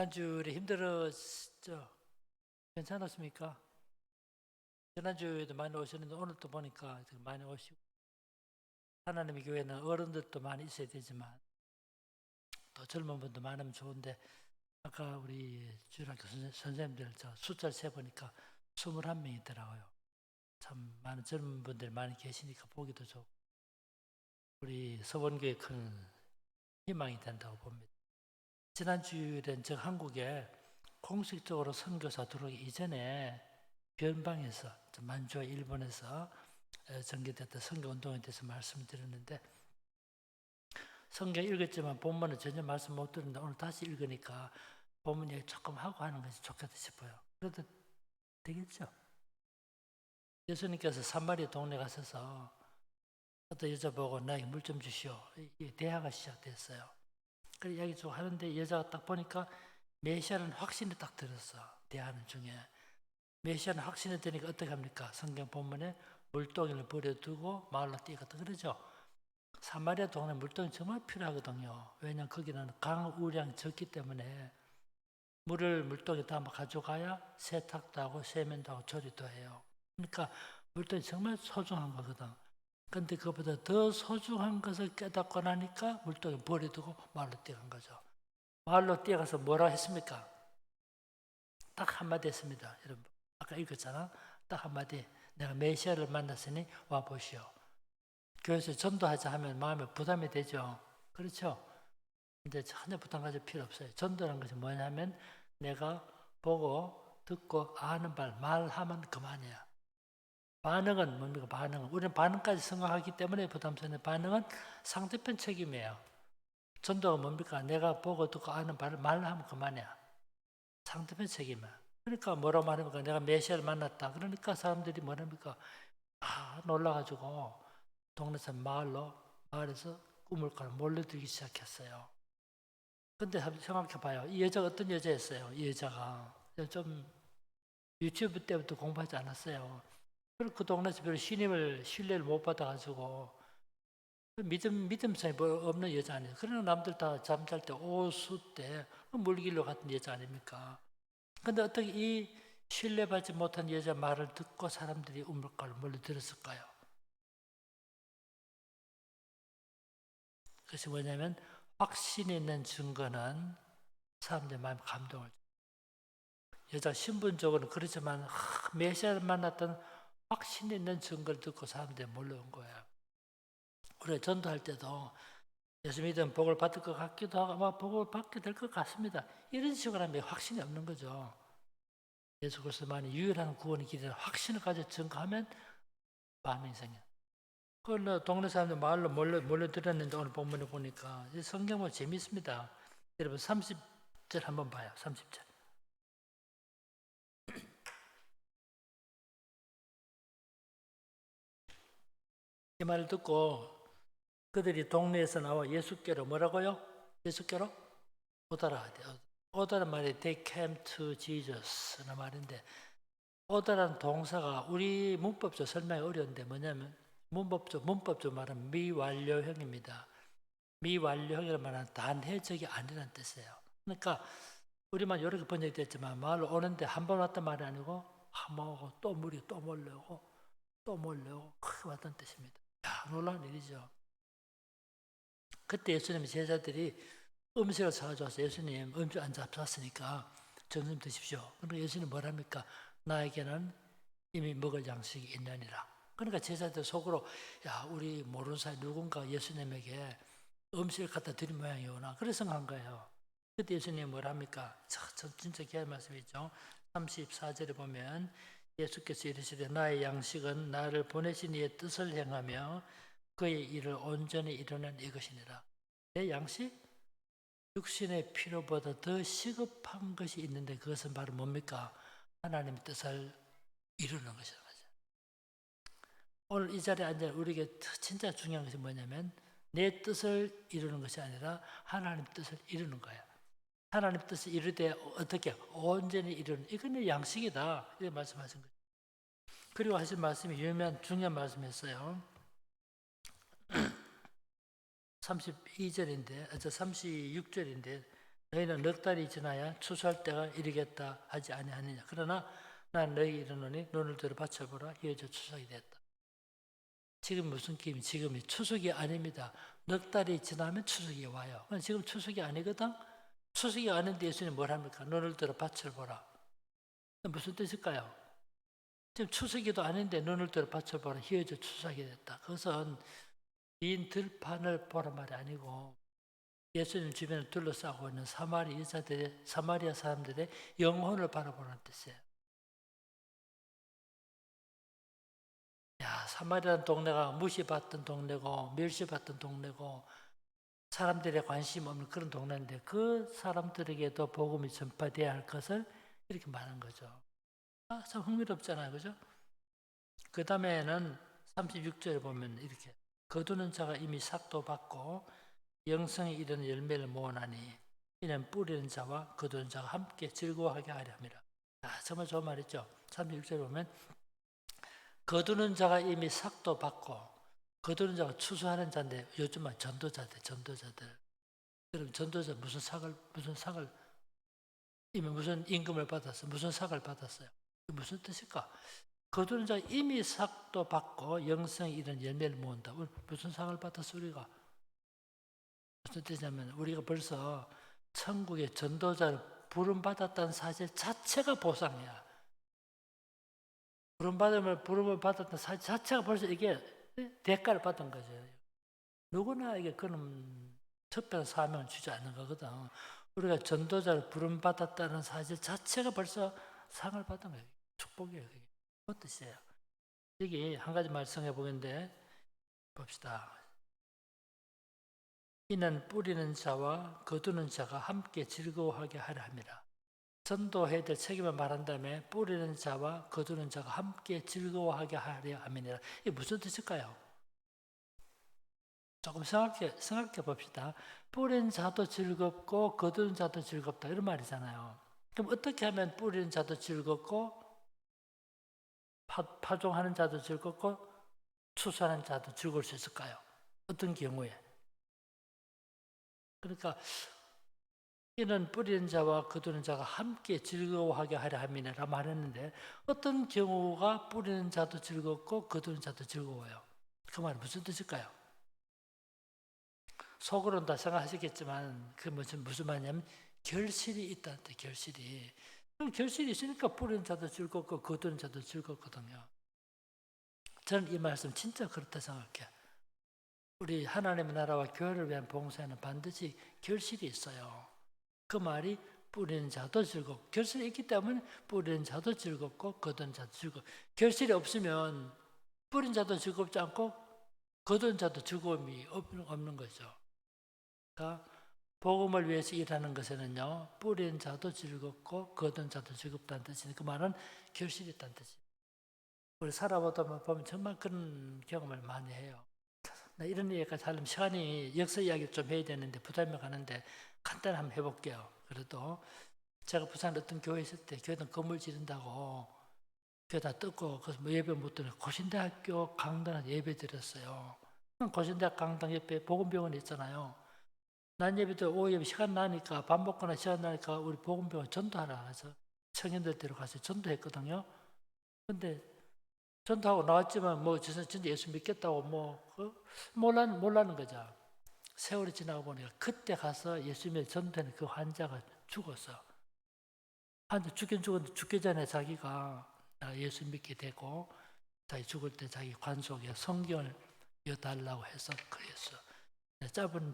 지난주에 힘들었죠? 괜찮았습니까? 지난주에도 많이 오셨는데 오늘 또 보니까 많이 오시고, 하나님의 교회는 어른들도 많이 있어야 되지만 또 젊은 분도 많으면 좋은데, 아까 우리 주일학교 선생님들 저 숫자를 세보니까 21명이더라고요. 참 많은 젊은 분들이 많이 계시니까 보기도 좋고, 우리 서원교회 큰 희망이 된다고 봅니다. 지난주에는 저 한국에 공식적으로 선교사 들어오기 이전에 변방에서 만주와 일본에서 전개됐던 선교운동에 대해서 말씀드렸는데, 성경 읽었지만 본문은 전혀 말씀 못 들었는데 오늘 다시 읽으니까 본문 얘기 조금 하고 하는 것이 좋겠다 싶어요. 그래도 되겠죠? 예수님께서 사마리아 동네 가셔서 어떤 여자 보고 나에게 물 좀 주시오. 대화가 시작됐어요. 그래 이야기 쭉 하는데 여자가 딱 보니까 메시아는 확신이 딱 들었어. 대화하는 중에 메시아는 확신이 되니까 어떻게 합니까? 성경 본문에 물동이를 버려두고 마을로 뛰어갔다 그러죠. 사마리아 동네 물동이 정말 필요하거든요. 왜냐하면 거기는 강우량이 적기 때문에 물을 물동에 담아 가져가야 세탁도 하고 세면도 하고 조리도 해요. 그러니까 물동이 정말 소중한 거거든. 근데 그것보다 더 소중한 것을 깨닫고 나니까 물동에 버려두고 마을로 뛰어간 거죠. 마을로 뛰어가서 뭐라 했습니까? 딱 한마디 했습니다. 여러분 아까 읽었잖아. 딱 한마디. 내가 메시아를 만났으니 와보시오. 교회에서 전도하자 하면 마음에 부담이 되죠. 그렇죠? 근데 전혀 부담 가질 필요 없어요. 전도라는 것이 뭐냐면 내가 보고 듣고 아는 말하면 그만이야. 반응은 뭡니까? 반응은 우리는 반응까지 생각하기 때문에 부담스러운데 반응은 상대편 책임이에요. 전도가 뭡니까? 내가 보고 듣고 아는 말하면 그만이야. 상대편 책임이야. 그러니까 뭐라고 말합니까? 내가 메시아를 만났다. 그러니까 사람들이 뭐랍니까? 놀라가지고 동네에서 마을에서 우물가로 몰려들기 시작했어요. 근데 생각해봐요. 이 여자가 어떤 여자였어요? 이 여자가 좀 유치부 때부터 공부하지 않았어요. 그리고 그 동네에서 별로 신뢰를 못 받아가지고 믿음성이 없는 여자 아니에요. 그러나 남들 다 잠잘 때 오수 때 물길로 갔던 여자 아닙니까? 근데 어떻게 이 신뢰받지 못한 여자 말을 듣고 사람들이 우물가로 몰려들었을까요? 그것이 뭐냐면 확신 있는 증거는 사람들의 마음에 감동을 줘요. 여자 신분적으로는 그렇지만 메시아를 만났던 확신 있는 증거를 듣고 사람들이 몰려온 거예요. 우리가 전도할 때도 예수 믿으면 복을 받을 것 같기도 하고 아마 복을 받게 될 것 같습니다. 이런 식으로 하면 확신이 없는 거죠. 예수 그리스도만이 유일한 구원의 길이라 확신을 가져 증거하면 반응이 생겨요. 그걸 동네 사람들 마을로 몰려들었는데 오늘 본문에 보니까 성경 보면 재미있습니다. 여러분 30절 한번 봐요. 30절. 이 말을 듣고 그들이 동네에서 나와 예수께로 뭐라고요? 예수께로 오더라. 오더란 말이 they came to Jesus라는 말인데 오더라는 동사가 우리 문법적 설명이 어려운데 뭐냐면 문법적 말은 미완료형입니다. 미완료형이라는 말은 단해적이 아니라는 뜻이에요. 그러니까 우리만 이렇게 번역됐지만 마을로 오는데 한 번 왔단 말이 아니고 한 번 오고 또 물이 또 몰려오고 또 몰려오고 크게 왔다는 뜻입니다. 놀라운 일이죠. 그때 예수님의 제자들이 음식을 사가져와서 예수님 음식 안 잡쌌으니까 점심 드십시오. 그러니까 예수님 뭐랍니까? 나에게는 이미 먹을 양식이 있느니라. 그러니까 제자들 속으로 우리 모르는 사이 누군가 예수님에게 음식을 갖다 드린 모양이구나. 그래서 한 거예요. 그때 예수님이 뭐랍니까? 진짜 귀한 말씀이죠. 34절에 보면 예수께서 이르시되 나의 양식은 나를 보내신 이의 뜻을 행하며 그의 일을 온전히 이루는 이것이니라. 내 양식? 육신의 필요보다 더 시급한 것이 있는데 그것은 바로 뭡니까? 하나님의 뜻을 이루는 것이라는 거죠. 오늘 이 자리에 앉아 우리에게 진짜 중요한 것이 뭐냐면 내 뜻을 이루는 것이 아니라 하나님 뜻을 이루는 거예요. 하나님 뜻을 이룰 때 어떻게 온전히 이루는 이건 내 양식이다. 이렇게 말씀하신 거죠. 그리고 하신 말씀이 유명한 중요한 말씀이었어요. 32절인데, 36절인데 너희는 넉 달이 지나야 추수할 때가 이르겠다 하지 아니하느냐. 그러나 난 너희 이르노니 눈을 들어 받쳐보라. 이어져 추석이 됐다. 지금 무슨 기임? 지금이 추석이 아닙니다. 넉 달이 지나면 추석이 와요. 지금 추석이 아니거든. 추석이 아닌데 예수님 뭘 합니까? 눈을 들어 밭을 보라. 무슨 뜻일까요? 지금 추석이도 아닌데 눈을 들어 밭을 보라. 희어져 추석이 됐다. 그것은 빈 들판을 보란 말이 아니고 예수님 주변을 둘러싸고 있는 사마리아 사람들의 영혼을 바라보는 뜻이에요. 야, 사마리아는 동네가 무시받던 동네고 멸시받던 동네고 사람들의 관심 없는 그런 동네인데 그 사람들에게도 복음이 전파돼야 할 것을 이렇게 말한 거죠. 참 흥미롭잖아요. 그죠? 그 다음에는 36절에 보면 이렇게 거두는 자가 이미 삭도 받고 영성에 이르는 열매를 모으나니 이는 뿌리는 자와 거두는 자가 함께 즐거워하게 하려 함이라. 정말 좋은 말이죠. 36절에 보면 거두는 자가 이미 삭도 받고 거두는 자가 추수하는 자인데 요즘은 전도자들. 여러분 전도자 무슨 삭을 이미 무슨 임금을 받았어요. 무슨 삭을 받았어요. 무슨 뜻일까? 거두는 자가 이미 삭도 받고 영성에 이른 열매를 모은다. 무슨 삭을 받았어 우리가? 무슨 뜻이냐면 우리가 벌써 천국의 전도자를 부름받았다는 사실 자체가 보상이야. 부름을 받았다는 사실 자체가 벌써 이게 대가를 받은 거죠. 누구나 그런 특별한 사명을 주지 않는 거거든. 우리가 전도자를 부름받았다는 사실 자체가 벌써 상을 받은 거예요. 축복이에요. 그게. 그 뜻이에요. 여기 한 가지 말씀해 보겠는데 봅시다. 이는 뿌리는 자와 거두는 자가 함께 즐거워하게 하려 함이라. 전도해야 될 책임을 말한 다음에 뿌리는 자와 거두는 자가 함께 즐거워하게 하려 함이니라. 이게 무슨 뜻일까요? 조금 생각해 봅시다. 뿌리는 자도 즐겁고 거두는 자도 즐겁다 이런 말이잖아요. 그럼 어떻게 하면 뿌리는 자도 즐겁고 파종하는 자도 즐겁고 추수하는 자도 즐거울 수 있을까요? 어떤 경우에? 그러니까 이는 뿌리는 자와 거두는 자가 함께 즐거워하게 하려 함이라 말했는데 어떤 경우가 뿌리는 자도 즐겁고 거두는 자도 즐거워요? 그 말은 무슨 뜻일까요? 속으로는 다 생각하시겠지만 그 무슨 말이냐면 결실이 있다는 뜻. 결실이. 그럼 결실이 있으니까 뿌리는 자도 즐겁고 거두는 자도 즐겁거든요. 저는 이 말씀 진짜 그렇다 생각해요. 우리 하나님의 나라와 교회를 위한 봉사에는 반드시 결실이 있어요. 그 말이 뿌리는 자도 즐겁고 결실이 있기 때문에 뿌리는 자도 즐겁고 거두는 자도 즐겁고 결실이 없으면 뿌린 자도 즐겁지 않고 거두는 자도 즐거움이 없는 거죠. 그러니까 복음을 위해서 일하는 것에는요 뿌리는 자도 즐겁고 거두는 자도 즐겁다는 뜻이니까 그 말은 결실이 있다는 뜻이에요. 우리 살아보다 보면 정말 그런 경험을 많이 해요. 이런 얘기까지 하려면 시간이 역사 이야기를 좀 해야 되는데 부담이 가는데 간단히 한번 해볼게요. 그래도 제가 부산 어떤 교회 있을 때 교회는 건물 지른다고 교회 다 뜯고 그래서 예배 못 드는 고신대학교 강당에 예배 드렸어요. 고신대학 강당 옆에 복음병원이 있잖아요. 난 예배 때 오후 예배 시간 나니까 밥 먹거나 시간 나니까 우리 복음병원 전도하라 해서 청년들 데려가서 전도했거든요. 근데 전도하고 나왔지만 진짜 예수 믿겠다고 몰라는 거죠. 세월이 지나고 보니까 그때 가서 예수 믿어 전도하는 그 환자가 죽었어. 환자 죽긴 죽었는데 죽기 전에 자기가 예수 믿게 되고 자기 죽을 때 자기 관속에 성경을 이어달라고 해서 그랬어.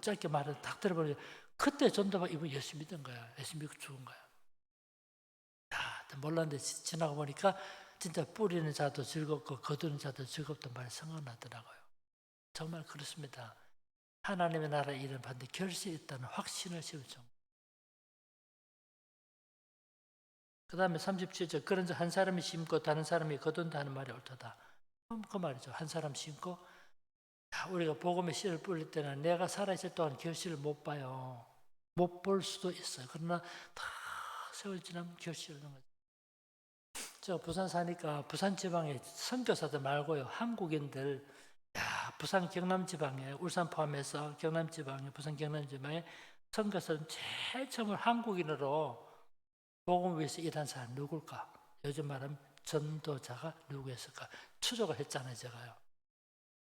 짧게 말을 딱 들어보니까 그때 전도받고 이분 예수 믿은 거야. 예수 믿고 죽은 거야. 몰랐는데 지나고 보니까 진짜 뿌리는 자도 즐겁고 거두는 자도 즐겁단 말이 생각나더라고요. 정말 그렇습니다. 하나님의 나라의 일은 반드시 결실이 있다는 확신을 심죠. 그 다음에 37절 그런즉 한 사람이 심고 다른 사람이 거둔다 하는 말이 옳도다. 그 말이죠. 한 사람 심고 우리가 복음의 씨를 뿌릴 때는 내가 살아있을 동안 결실을 못 봐요. 못 볼 수도 있어요. 그러나 다 세월 지나면 결실을 얻는 거죠. 저 부산 사니까 부산 지방에 선교사들 말고요. 한국인들 부산 경남 지방에 울산 포함해서 경남 지방에 부산 경남 지방에 선교사는 제일 처음 한국인으로 복음을 위해서 일한 사람 누굴까? 요즘 말하면 전도자가 누구였을까? 추적을 했잖아요, 제가요.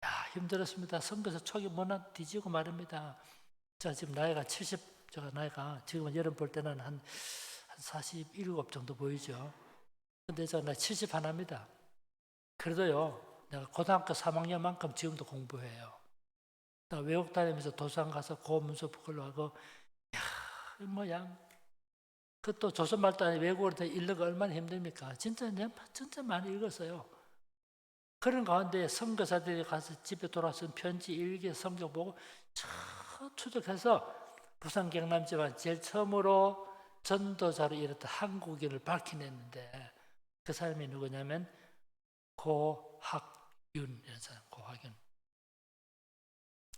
야, 힘들었습니다. 선교사 초기 문화 뒤지고 말입니다. 제가 지금 나이가 70, 제가 나이가 지금은 여름 볼 때는 한 47 정도 보이죠. 근데 제가 나이 70 하나입니다. 그래도요, 내가 고등학교 3학년만큼 지금도 공부해요. 나 외국 다니면서 도서관 가서 고문서 그걸로 하고, 야, 뭐야. 그또 조선말도 아니고 외국어로 읽는 거 얼마나 힘듭니까? 진짜 많이 읽었어요. 그런 가운데 선교사들이 가서 집에 돌아서 편지, 일기, 성경 보고 추적해서 부산 경남지방 제일 처음으로 전도자로 일했던 한국인을 밝혀냈는데 그 사람이 누구냐면 고학윤이라는 사람, 고학윤.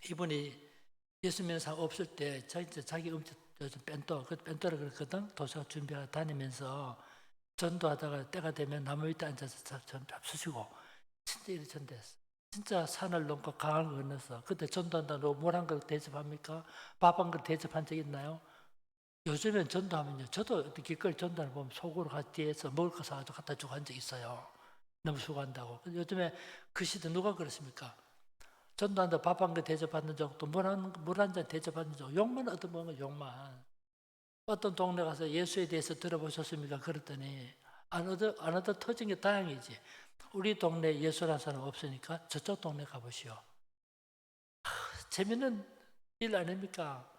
이분이 예수 믿는 사람 없을 때 자기 요즘 벤또를 그랬거든. 도시락 준비하고 다니면서 전도하다가 때가 되면 나무 밑에 앉아서 잡수시고 진짜 이리 전도했어. 진짜 산을 넘고 강을 건너서 그때 전도한다고 물 한 그릇 대접합니까? 밥 한 그릇 대접한 적 있나요? 요즘엔 전도하면요. 저도 길거리 전도하는 보면 속으로 가서 뒤에서 먹을 거 사가지고 갖다 주고 한 적 있어요. 너무 수고한다고. 요즘에 그 시대 누가 그렇습니까? 전도한다 밥 한 그릇 대접받는 적, 또 물 한 잔 대접받는 적, 욕만 얻어먹는 욕만. 어떤 동네 가서 예수에 대해서 들어보셨습니까? 그랬더니 안 얻어 터진 게 다행이지. 우리 동네 예수라는 사람 없으니까 저쪽 동네 가보시오. 재밌는 일 아닙니까?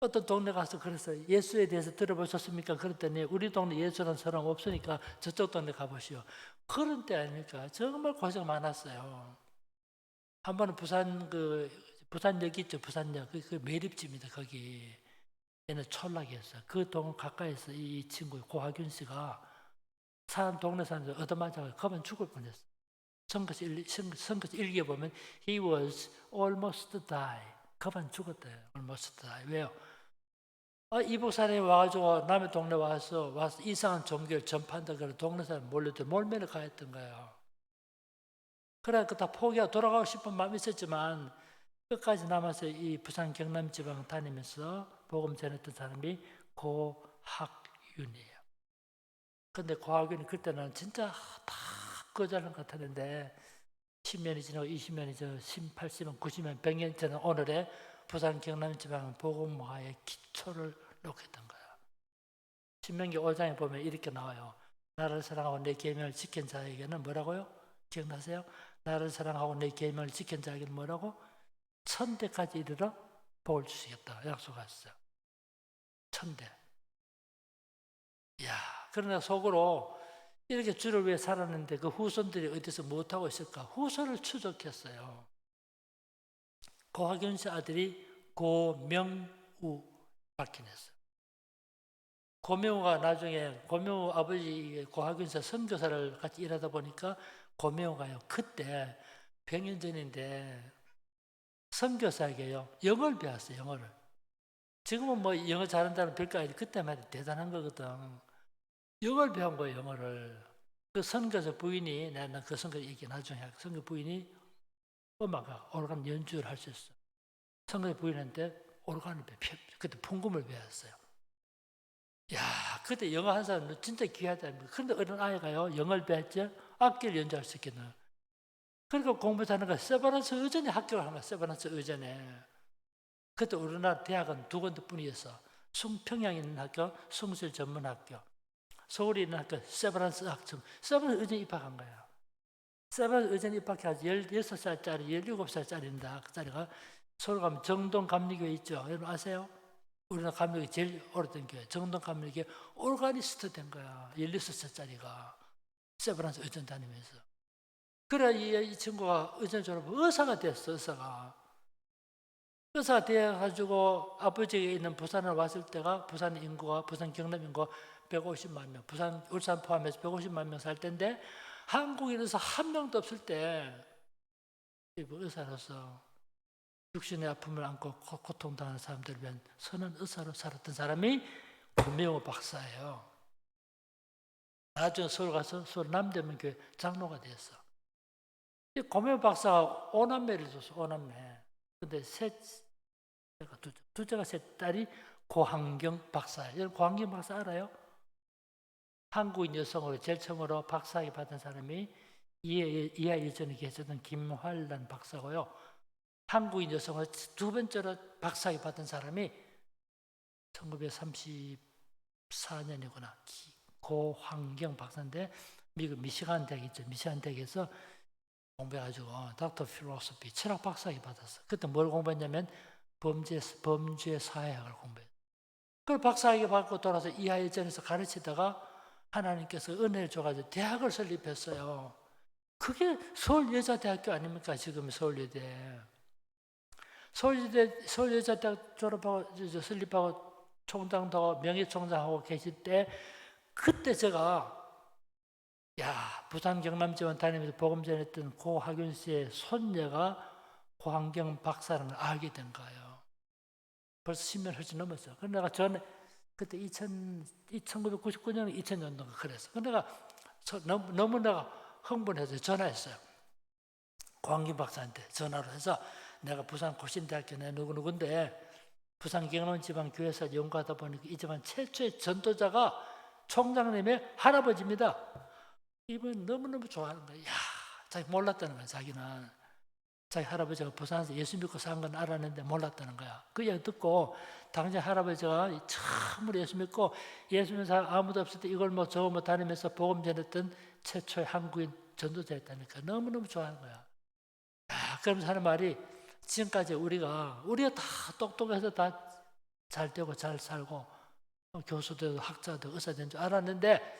어떤 동네 가서 그래서 예수에 대해서 들어보셨습니까? 그랬더니 우리 동네 예수라는 사람 없으니까 저쪽 동네 가보시오. 그런 때 아닙니까? 정말 고생 많았어요. 한 번은 부산역 있죠, 부산역. 그 매립지입니다, 거기. 얘는 촌락이었어요. 그 동 가까이서 이 친구 고학윤 씨가 동네 사람들 얻어맞아서 겁은 죽을 뻔했어요. 선거서 읽어보면 he was almost die. 겁은 죽었대요. almost die. 왜요? 이북 사람이 와가지고 남의 동네 와서 이상한 종교를 전파한다 그래 동네 사람 몰려들 몰매를 가했던 거예요. 그래 다 포기하고 돌아가고 싶은 마음이 있었지만 끝까지 남아서 이 부산 경남 지방 다니면서 복음 전했던 사람이 고학윤이에요. 근데 고학윤이 그때는 진짜 다 거절한 것 같았는데 10년이 지나고 20년이 지나고 80년, 90년, 100년 전에 오늘의 부산 경남 지방 복음화의 기초를 놓겠던 거예요. 신명기 5장에 보면 이렇게 나와요. 나를 사랑하고 내 계명을 지킨 자에게는 뭐라고요? 기억나세요? 나를 사랑하고 내 계명을 지킨 자에게는 뭐라고? 1000대까지 이르러 복을 주시겠다 약속하셨어요. 1000대. 이야, 그러나 속으로 이렇게 주를 위해 살았는데 그 후손들이 어디서 못하고 있을까? 후손을 추적했어요. 고학윤 씨 아들이 고명우 밝혀냈어요. 고명우가 나중에 고명우 아버지 고학윤 씨 선교사를 같이 일하다 보니까 고명우가요. 그때 100년 전인데 선교사에게요. 영어를 배웠어요. 영어를. 지금은 뭐 영어 잘한다는 별거 아니지 그때만 해도 대단한 거거든. 영어를 배운 거예요. 영어를. 그 선교사 부인이 내가 그 선교 얘기 나중에 할게. 선교 부인이 음악가 오르간 연주를 할 수 있어. 선교사 부인한테 오르간을 그때 풍금을 배웠어요. 야, 그때 영어 한 사람은 진짜 귀하다. 그런데 어떤 아이가요, 영어를 배웠죠? 악기를 연주할 수 있겠네. 그러니까 공부하는 거 세바란스 의전에 학교를 한 거야, 세바란스 의전에. 그때 우리나라 대학은 2군데뿐이었어. 평양에 있는 학교, 숭실 전문학교. 서울에 있는 학교, 세바란스 학청. 세바란스 의전에 입학한 거야. 세바란스 의전에 입학해서 16살짜리, 17살짜리인데, 그 짜리가 서울 가면 정동 감리교회 있죠? 여러분 아세요? 우리나라 감리교회 제일 오래된 교회, 정동 감리교회 오르가니스트 된 거야. 16살짜리가. 세브란스 의전 다니면서. 그래, 이 친구가 의전 졸업하고 의사가 됐어, 의사가. 의사가 되어가지고 아버지가 있는 부산을 왔을 때가 부산 인구가, 부산 경남 인구가 150만 명, 울산 포함해서 150만 명 살 텐데 한국인에서 한 명도 없을 때 의사로서 육신의 아픔을 안고 고통당하는 사람들을 위한 선한 의사로 살았던 사람이 고명호 박사예요. 나중에 서울 가서 서울 남대문교회 장로가 됐어. 이 고명호 박사가 5남매를 줬어. 5남매. 근데 둘째가 셋 딸이 고한경 박사. 여러분 고한경 박사 알아요? 한국인 여성으로 제일 처음으로 박사학위 받은 사람이 이하 예전에 계셨던 김환란 박사고요. 한국인 여성으로 두 번째로 박사학위 받은 사람이 1934년이구나. 고환경 박사인데 미국 미시간 대학 있죠. 미시간 대학에서 공부해가지고 닥터 필로소피 철학 박사학위 받았어. 그때 뭘 공부했냐면 범죄 사회학을 공부했어. 그걸 박사학위 받고 돌아서 이하 예전에서 가르치다가 하나님께서 은혜를 줘가지고 대학을 설립했어요. 그게 서울여자대학교 아닙니까? 지금 서울여대. 서울여자대학 졸업하고 설립하고 총장도 명예총장하고 계실 때 그때 제가 부산 경남지원 다니면서 복음 전했던 고학윤 씨의 손녀가 고한경 박사라는 걸 알게 된 거예요. 벌써 10년 훨씬 넘었어요. 그래서 내가 전에 그때 1999년, 2000년도가 그랬어. 그래서 내가 너무 내가 흥분해서 전화했어요. 고한경 박사한테 전화를 해서 내가 부산 고신대학교 내 누구누구인데 부산 경남지방교회에서 연구하다 보니까 이 집안 최초의 전도자가 총장님의 할아버지입니다. 이분 너무너무 좋아하는 거야. 자기 몰랐다는 거야. 자기는 자기 할아버지가 부산에서 예수 믿고 산 건 알았는데 몰랐다는 거야. 그 얘기 듣고 당시 할아버지가 처음으로 예수 믿고 예수 믿는 사람 아무도 없을 때 이걸 뭐 저거 뭐 다니면서 복음 전했던 최초의 한국인 전도자였다니까 너무너무 좋아하는 거야. 그러면서 하는 말이 지금까지 우리가 다 똑똑해서 다 잘 되고 잘 살고 교수도 학자도 의사 된 줄 알았는데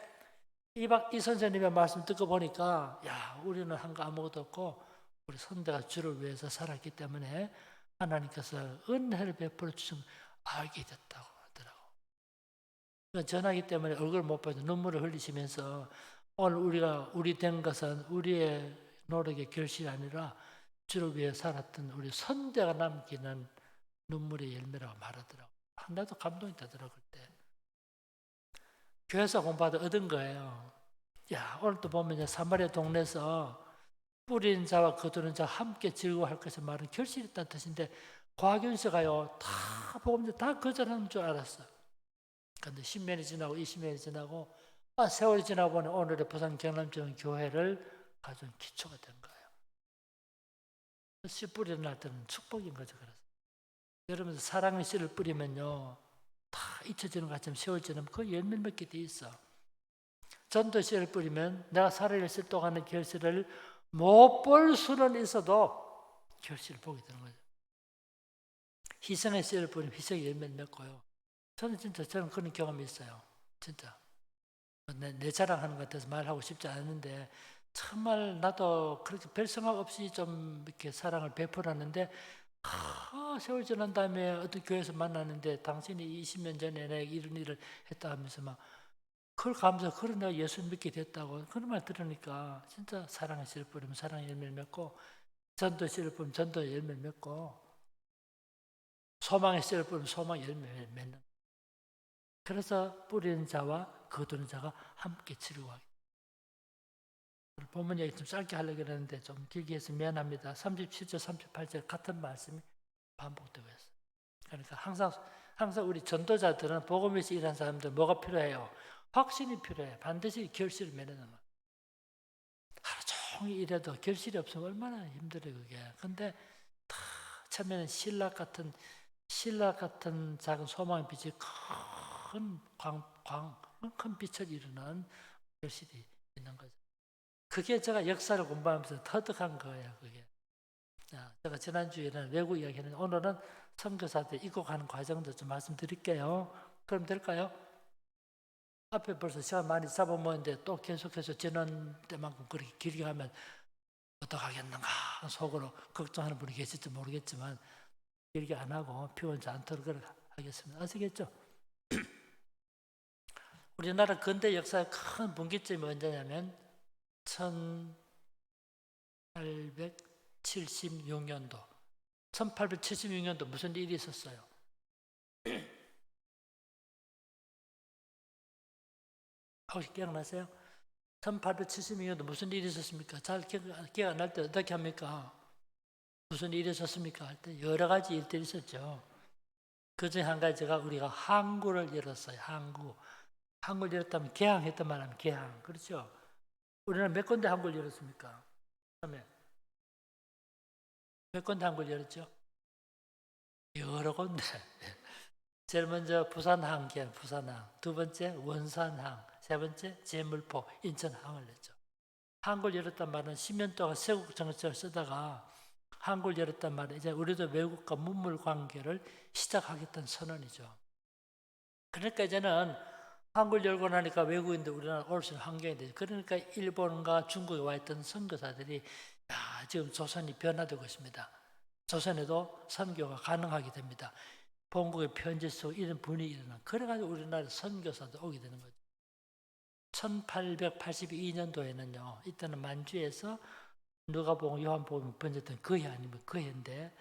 이 선생님의 말씀 듣고 보니까 우리는 한 거 아무것도 없고 우리 선대가 주를 위해서 살았기 때문에 하나님께서 은혜를 베풀어 주신 알게 됐다고 하더라고. 전하기 때문에 얼굴 못 봐도 눈물을 흘리시면서 오늘 우리 된 것은 우리의 노력의 결실이 아니라 주를 위해 살았던 우리 선대가 남기는 눈물의 열매라고 말하더라고. 나도 감동이 되더라고. 그때 교회에서 공부하다 얻은 거예요. 오늘 또 보면 사마리아 동네에서 뿌리는 자와 거두는 자 함께 즐거워할 것을 말은 결실이 있다는 뜻인데 과학연수가요 다 복음자 다 거절하는 줄 알았어. 그런데 10년이 지나고 20년이 지나고 세월이 지나고 보니 오늘의 부산 경남지원 교회를 가져온 기초가 된 거예요. 씨 뿌리는 날 때는 축복인 거죠. 그래서 여러분 사랑의 씨를 뿌리면요 다 잊혀지는 것처럼 세월 지나면 그 열매를 맺게 돼 있어. 전도 씨를 뿌리면 내가 살아있을 동안의 결실을 못 볼 수는 있어도 결실을 보게 되는 거죠. 희생의 씨를 뿌리면 희생의 열매를 맺고요. 저는 그런 경험이 있어요. 진짜 내 자랑하는 것 같아서 말하고 싶지 않은데 정말 나도 그렇게 별 생각 없이 좀 이렇게 사랑을 베풀었는데 세월 지난 다음에 어떤 교회에서 만났는데 당신이 20년 전에 내가 이런 일을 했다 하면서 막 그걸 감사해서 그래 내가 예수 믿게 됐다고 그런 말 들으니까 진짜 사랑의 씨를 뿌리면 사랑의 열매를 맺고 전도 씨를 뿌리면 전도의 열매를 맺고 소망의 씨를 뿌리면 소망의 열매를 맺는. 그래서 뿌리는 자와 거두는 자가 함께 치료하기. 본문 얘기 좀 짧게 하려고 했는데 좀 길게 해서 미안합니다. 37절 38절 같은 말씀이 반복되고 있어요. 그러니까 항상 우리 전도자들은 복음에서 일하는 사람들 뭐가 필요해요? 확신이 필요해. 반드시 결실을 맺는 거예요. 하루 종일 일해도 결실이 없으면 얼마나 힘들어요 그게. 근데 처음에는 신라 같은 작은 소망의 빛이 큰 빛을 이루는 결실이 있는 거죠. 그게 제가 역사를 공부하면서 터득한 거예요. 그게. 제가 지난주에는 외국 이야기는 오늘은 선교사들 입국하는 과정도 좀 말씀드릴게요. 그럼 될까요? 앞에 벌써 시간 많이 잡아먹었는데 또 계속해서 지난 때만큼 그렇게 길게 하면 어떡하겠는가 속으로 걱정하는 분이 계실지 모르겠지만 길게 안 하고 피곤하지 않도록 하겠습니다. 아시겠죠? 우리나라 근대 역사의 큰 분기점이 언제냐면 1876년도 1876년도 무슨 일이 있었어요? 혹시 기억나세요? 1876년도 무슨 일이 있었습니까? 잘 기억 안 날 때 어떻게 합니까? 무슨 일이 있었습니까? 할 때 여러 가지 일들이 있었죠. 그중에 한 가지가 우리가 항구를 열었어요. 항구를 열었다면 개항했단 말하면 개항. 그렇죠? 우리나라 몇 군데 항구를 열었습니까? 그러면 몇 군데 항구를 열었죠? 여러 군데. 제일 먼저 부산항, 부산항. 두 번째 원산항. 세 번째 제물포, 인천항을 냈죠. 항구를 열었단 말은 10년 동안 세국 정책을 쓰다가 항구를 열었단 말은 이제 우리도 외국과 문물 관계를 시작하겠다는 선언이죠. 그러니까 이제는 항구를 열고 나니까 외국인들 우리나라 올 수 있는 환경이 되죠. 그러니까 일본과 중국에 와 있던 선교사들이 지금 조선이 변화되고 있습니다. 조선에도 선교가 가능하게 됩니다. 본국의 편지 속 이런 분위기 일어나. 그래가지고 우리나라 선교사도 오게 되는 거죠. 1882년도에는요. 이때는 만주에서 누가복음, 요한복음이 번졌던 그 해 아니면 그 해인데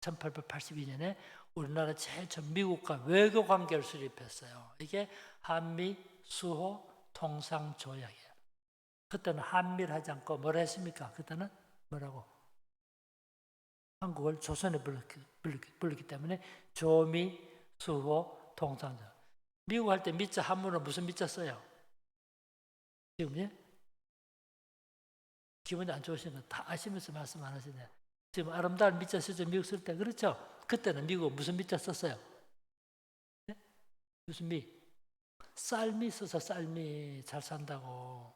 1882년에 우리나라 제일 처음 미국과 외교 관계를 수립했어요. 이게 한미 수호 통상 조약이에요. 그때는 한미를 하지 않고 뭐라 했습니까? 그때는 뭐라고? 한국을 조선에 불렀기 때문에 조미 수호 통상 조약. 미국 할 때 미자 한문은 무슨 미자 써요? 지금 기분이 안 좋으신 거 다 아시면서 말씀 안 하시네. 지금 아름다운 미자 쓰죠. 미국 쓸 때. 그렇죠? 그때는 미국 무슨 미자 썼어요? 네? 무슨 미? 쌀미 써서 쌀미 잘 산다고.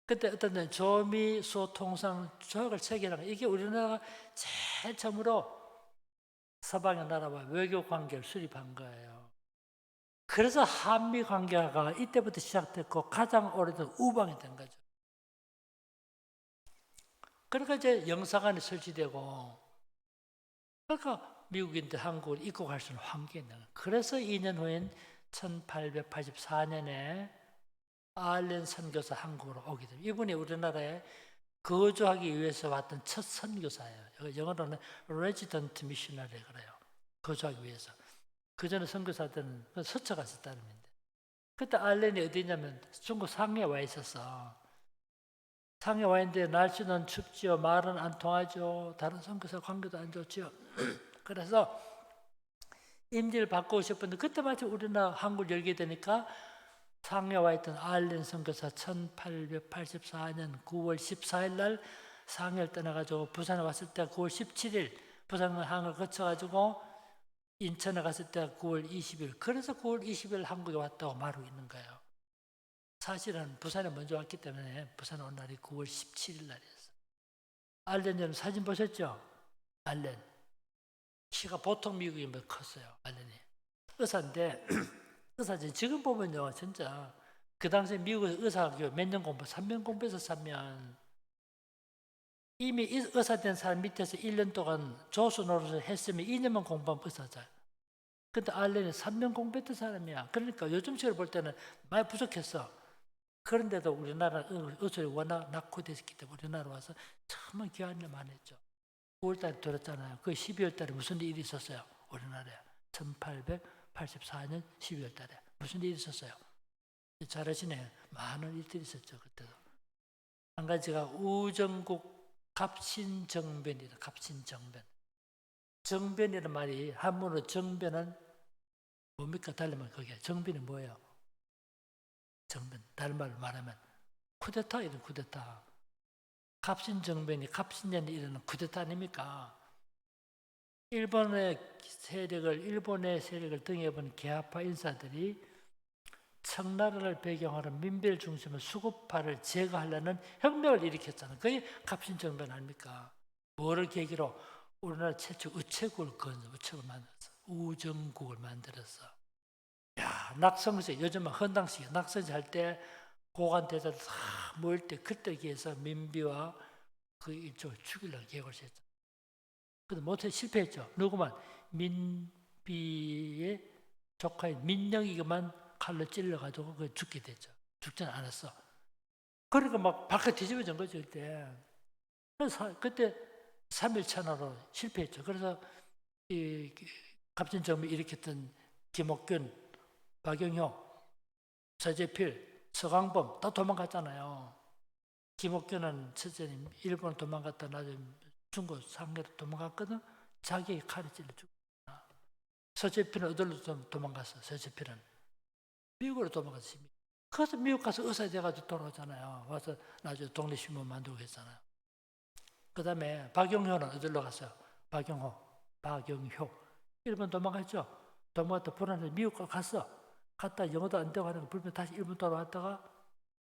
그때 어떤 데 조미 소통상 조약을 체결하는 이게 우리나라가 제일 처음으로 서방의 나라와 외교 관계를 수립한 거예요. 그래서 한미 관계가 이때부터 시작됐고 가장 오래된 우방이 된 거죠. 그러니까 이제 영사관이 설치되고 그러니까 미국인들 한국을 입국할 수 있는 환경이 있는 거예요. 그래서 2년 후인 1884년에 알렌 선교사 한국으로 오게 됩니다. 이분이 우리나라에 거주하기 위해서 왔던 첫 선교사예요. 영어로는 resident missionary 그래요. 거주하기 위해서. 그 전에 선교사들은 서쳐 갔었다는 의미인데. 그때 알렌이 어디냐면 중국 상해에 와 있었어. 상해 와 있는데 날씨는 춥지요. 말은 안 통하죠. 다른 선교사 관계도 안 좋지요. 그래서 임지를 바꾸고 싶었는데 그때 마침 우리나라 한국을 열게 되니까 상해에 와 있던 알렌 선교사 1884년 9월 14일 날 상해를 떠나가지고 부산에 왔을 때 9월 17일 부산항을 거쳐가지고 인천에 갔을 때 9월 20일. 그래서 9월 20일 한국에 왔다고 말하고 있는 거예요. 사실은 부산에 먼저 왔기 때문에 부산에 온 날이 9월 17일 날이었어요. 알렌 여러분 사진 보셨죠? 알렌. 키가 보통 미국인보다 컸어요. 알렌이. 의사인데 의사지 지금 보면요 진짜 그 당시에 미국 의사학교 몇 년 공부 3년 공부해서 3년 이미 의사 된 사람 밑에서 1년 동안 조수 노릇을 했으면 2년만 공부하면 의사자. 근데 알렌이 3년 공부했던 사람이야. 그러니까 요즘식으로 볼 때는 많이 부족했어. 그런데도 우리나라 의술이 워낙 낙후됐기 때문에 우리나라 와서 정말 귀한 일 많이 했죠. 9월달에 들었잖아요. 그 12월달에 무슨 일이 있었어요? 우리나라에 1884년 12월달에 무슨 일이 있었어요? 잘하시네. 많은 일들이 있었죠. 그때도. 한 가지가 우정국 갑신정변이다. 갑신정변. 정변이라는 말이 한문으로 정변은 뭡니까? 달리면 그게 정변이 뭐예요? 정변. 다른 말로 말하면 쿠데타 이런 쿠데타. 갑신정변이 갑신년에 일어나는 쿠데타 아닙니까? 일본의 세력을 등에본 개화파 인사들이 청나라를 배경으로 민별 중심의 수구파를 제거하려는 혁명을 일으켰잖아요. 그게 갑신정변 아닙니까? 뭐를 계기로 우리나라 최초 우체국을 만들었어. 우정국을 만들었어. 야, 낙성식, 요즘은 헌당식, 낙성식 할 때 고관 대사들 다 모일 때 그때 기해서 민비와 그 일족을 죽이려고 계획을 했죠. 근데 못해 실패했죠. 누구만? 민비의 조카인 민영이만 칼로 찔러가지고 그 죽게 됐죠. 죽지는 않았어. 그러니까 막 발칵 뒤집어진 거죠, 그때. 그때 3일 천하로 실패했죠. 그래서 이 갑진정을 일으켰던 김옥균, 박영효, 서재필, 서강범 다 도망갔잖아요. 김옥균은 첫째는 일본 도망갔다 나중에 중국 상해로 도망갔거든. 자기 칼에 찔러 죽었다. 서재필은 어디로 도망갔어? 서재필은 미국으로 도망갔습니다. 그래서 미국 가서 의사 돼가지고 돌아오잖아요. 와서 나중에 독립신문 만들고 했잖아요. 그 다음에 박용효는 어디로 갔어요? 박용효. 일본 도망갔죠? 도망갔다 불안해서 미국 갔어. 갔다 영어도 안 되고 하는 거 불편 다시 일본 돌아왔다가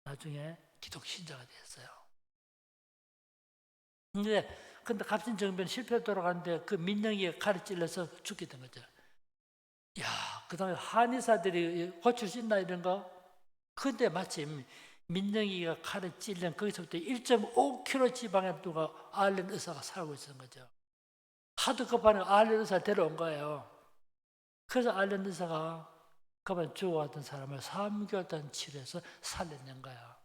나중에 기독 신자가 됐어요. 근데 갑신정변 실패로 돌아가는데 그 민영이가 칼을 찔러서 죽게 된 거죠. 야, 그 다음에 한의사들이 고칠 수 있나 이런 거? 근데 마침 민영이가 칼을 찔린 거기서부터 1.5kg 지방에 누가 알렌 의사가 살고 있었던 거죠. 하도 급하니 알렌 의사 데려온 거예요. 그래서 알렌 의사가 그만 죽어가던 사람을 3개월 동안 치료해서 살려낸 거야.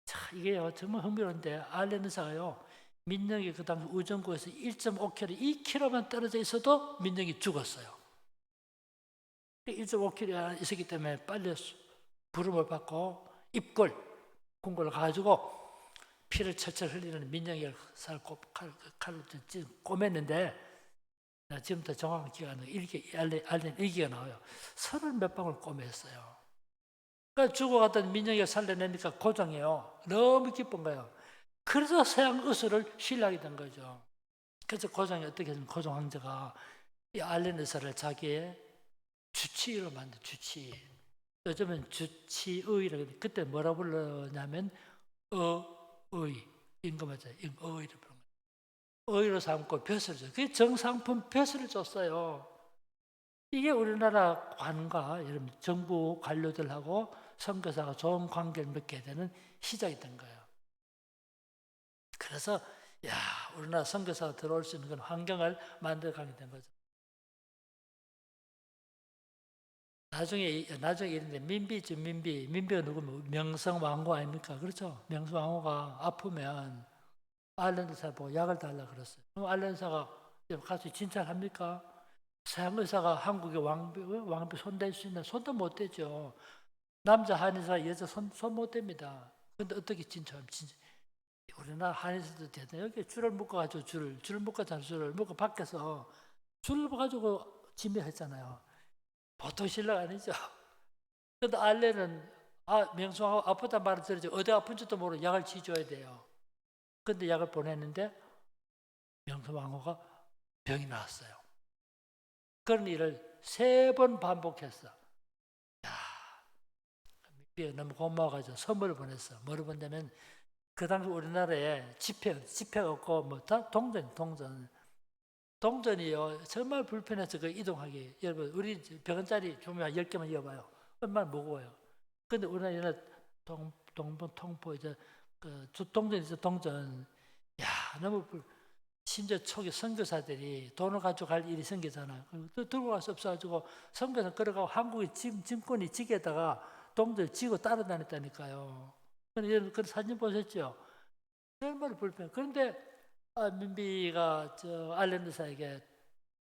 자, 이게 정말 흥미로운데 알렌 의사가요, 민영이 그 당시 우정구에서 1.5km, 2km만 떨어져 있어도 민영이 죽었어요. 1.5km 있었기 때문에 빨리 부름을 받고 입골, 궁궐을 가지고 피를 철철 흘리는 민영이를 칼로 꼬맸는데, 지금부터 정확한 기가 안 나요. 알렌 일기가 나와요. 30몇 방울 꼬맸어요. 그러니까 죽어갔던 민영이가 살려내니까 고장이에요. 너무 기쁜 거예요. 그래서 서양 의술을 신뢰하게 된 거죠. 그래서 고장이 어떻게 했냐면 고종 황제가 이 알렌 의사를 자기의 주치의로 만든 주치의. 요즘은 주치의라고 해요. 그때 뭐라 불렀냐면 어의, 임금하자, 어의를 부른 거예요. 어의로 삼고 벼슬을 줬어요. 그게 정상품 벼슬을 줬어요. 이게 우리나라 관과 여러분 정부 관료들하고 선교사가 좋은 관계를 맺게 되는 시작이 된 거예요. 그래서 우리나라 선교사가 들어올 수 있는 그런 환경을 만들어가게 된 거죠. 나중에 이런데 민비죠. 민비가 누구면 명성왕후 아닙니까? 그렇죠? 명성왕후가 아프면 알렌 의사 보고 약을 달라 그랬어요. 그럼 알렌 의사가 가서 진찰합니까? 서양 의사가 한국의 왕비 손댈 수 있나? 손도 못 대죠. 남자 한의사, 여자 손 못 댑니다. 근데 어떻게 진찰하면 우리나라 한의사도 대단해요. 여기 줄을 묶어가지고 줄을 묶었잖아요. 줄을 묶어 밖에서 줄을 가지고 진맥했잖아요. 보통 신뢰가 아니죠. 근데 알렌은 명수하고 아프단 말을 들었지 어디 아픈지도 모르고 약을 지줘야 돼요. 근데 약을 보냈는데 명수왕후가 병이 나왔어요. 그런 일을 3번 반복했어. 민비가 너무 고마워가지고 선물을 보냈어. 뭐를 보냈냐면 그 당시 우리나라에 지폐가 없고 뭐 다 동전이요. 정말 불편해서 그 이동하기. 여러분 우리 100원짜리 주면 10개만 이어봐요. 얼마나 무거워요. 근데 우리나라 동포 이제 그 동전 있어 동전. 너무 심지어 초기 선교사들이 돈을 가지고 갈 일이 생기잖아요. 또 들고 갈 수 없어가지고 선교사 끌어가고 한국의 짐꾼이 지게다가 동전을 지고 따라다녔다니까요. 그런 사진 보셨죠? 얼마나 불편해. 그런데 민비가 알렌 의사에게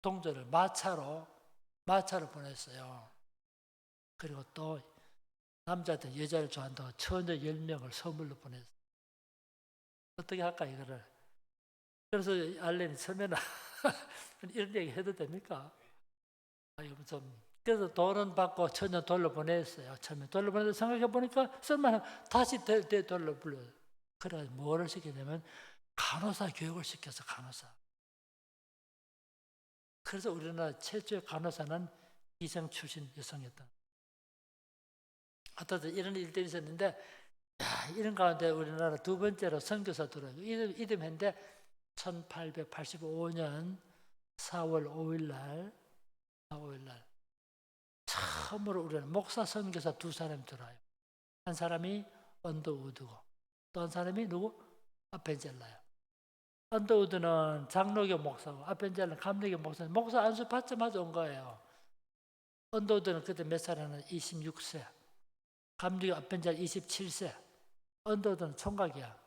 동전을 마차로 보냈어요. 그리고 또 남자든 여자를 좋아한다고 처녀 10명을 선물로 보냈어요. 어떻게 할까 이거를. 그래서 알렌이 처음에는 이런 얘기 해도 됩니까? 그래서 돈은 받고 처녀 돌려 보냈어요. 처음에 돌려 보내서 생각해 보니까 쓸만한 다시 돌려 불러요. 그래 뭐를 시키냐면 간호사 교육을 시켜서 간호사. 그래서 우리나라 최초의 간호사는 이성 출신 여성이었다. 하여튼 이런 일들이 있었는데 이런 가운데 우리나라 두 번째로 선교사 들어요. 이듬해인데 1885년 4월 5일 날 처음으로 우리는 목사 선교사 2사람이 들어요. 한 사람이 언더우드고 또 한 사람이 누구? 아펜젤라요. 언더우드는 장로교 목사고 아펜젤라는 감리교 목사인데 목사 안수 받자마자 온 거예요. 언더우드는 그때 몇 살이나 26세. 감리교 아펜젤라 27세. 언더우드는 총각이야.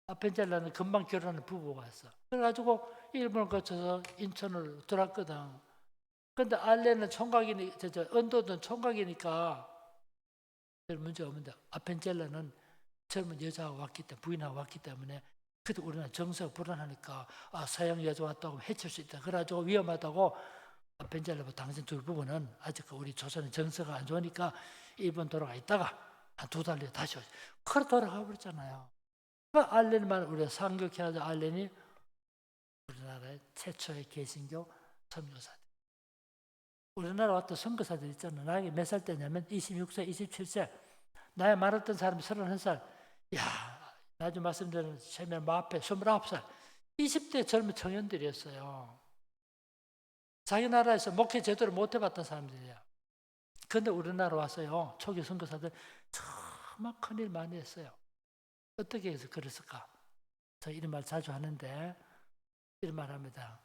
아펜젤라는 금방 결혼한 부부가 왔어. 그래가지고 일본을 거쳐서 인천으로 들어왔거든. 근데 알렌은 총각이니, 언더우드는 총각이니까 별 문제 없는데 아펜젤라는 젊은 여자가 왔기 때문에 부인하고 왔기 때문에 그때 우리는 정서가 불안하니까 서양 여자 왔다고 해칠 수 있다. 그래가지고 위험하다고 벤젤라부 당신 두 부부는 아직 우리 조선의 정서가 안 좋으니까 일본 돌아가 있다가 한 2달 뒤에 다시 오지. 그래 돌아가 버렸잖아요. 알렌만 우리가 상교케하자 알렌이 우리나라의 최초의 개신교 선교사들. 우리나라 왔던 선교사들 있잖아요. 나에게 몇 살 때냐면 26세, 27세. 나의 말했던 사람이 31살. 야, 나중에 말씀드린 최면 마앞에 29살. 20대 젊은 청년들이었어요. 자기 나라에서 목회 제대로 못 해봤던 사람들이야. 근데 우리나라 와서요, 초기 선교사들 정말 큰일 많이 했어요. 어떻게 해서 그랬을까? 저 이런 말 자주 하는데 이런 말 합니다.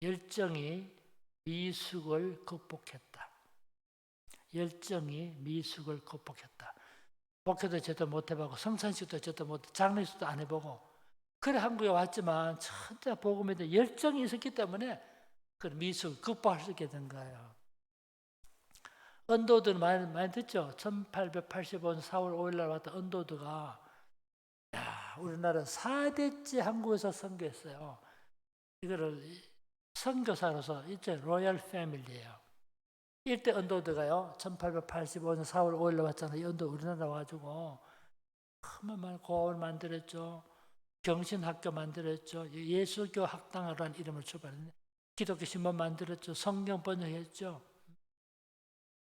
열정이 미숙을 극복했다. 열정이 미숙을 극복했다. 목회도 제대로 못 해보고 성찬식도 제대로 못 해보고 장례식도 안 해보고 그래 한국에 왔지만 진짜 복음에 대한 열정이 있었기 때문에 그 미숙을 극복할 수 있게 된 거예요. 언더우드 많이 듣죠? 1885년 4월 5일 날 왔던 언더우드가 우리나라 4대째 한국에서 선교했어요. 이거를 선교사로서 이제 로얄 패밀리예요. 이때 언더우드가요. 1885년 4월 5일 날 왔잖아요. 이 언더우드 우리나라 와가지고 큰만 고을 만들었죠. 경신학교 만들었죠. 예수교 학당이라는 이름을 출발했는데 기독교 신문 만들었죠. 성경 번역했죠.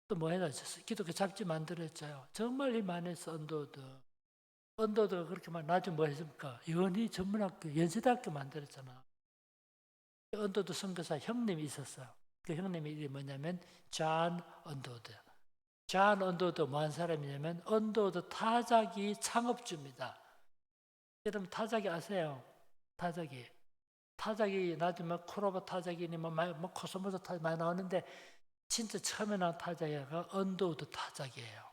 또 뭐 해놨죠? 기독교 잡지 만들었죠. 정말 일 많이 했어 언더우드. 언더우드가 그렇게 나중에 뭐 했습니까? 연희 전문학교, 연세대학교 만들었잖아. 언더우드 선교사 형님이 있었어요. 그 형님의 이름이 뭐냐면 존 언더우드. 존 언더우드 뭐한 사람이냐면 언더우드 타자기 창업주입니다. 여러분 타자기 아세요? 타자기 나중에 코로바 타자기니 뭐 코스모스 타자기 많이 나오는데 진짜 처음에 나온 타자기가 언더우드 타자기예요.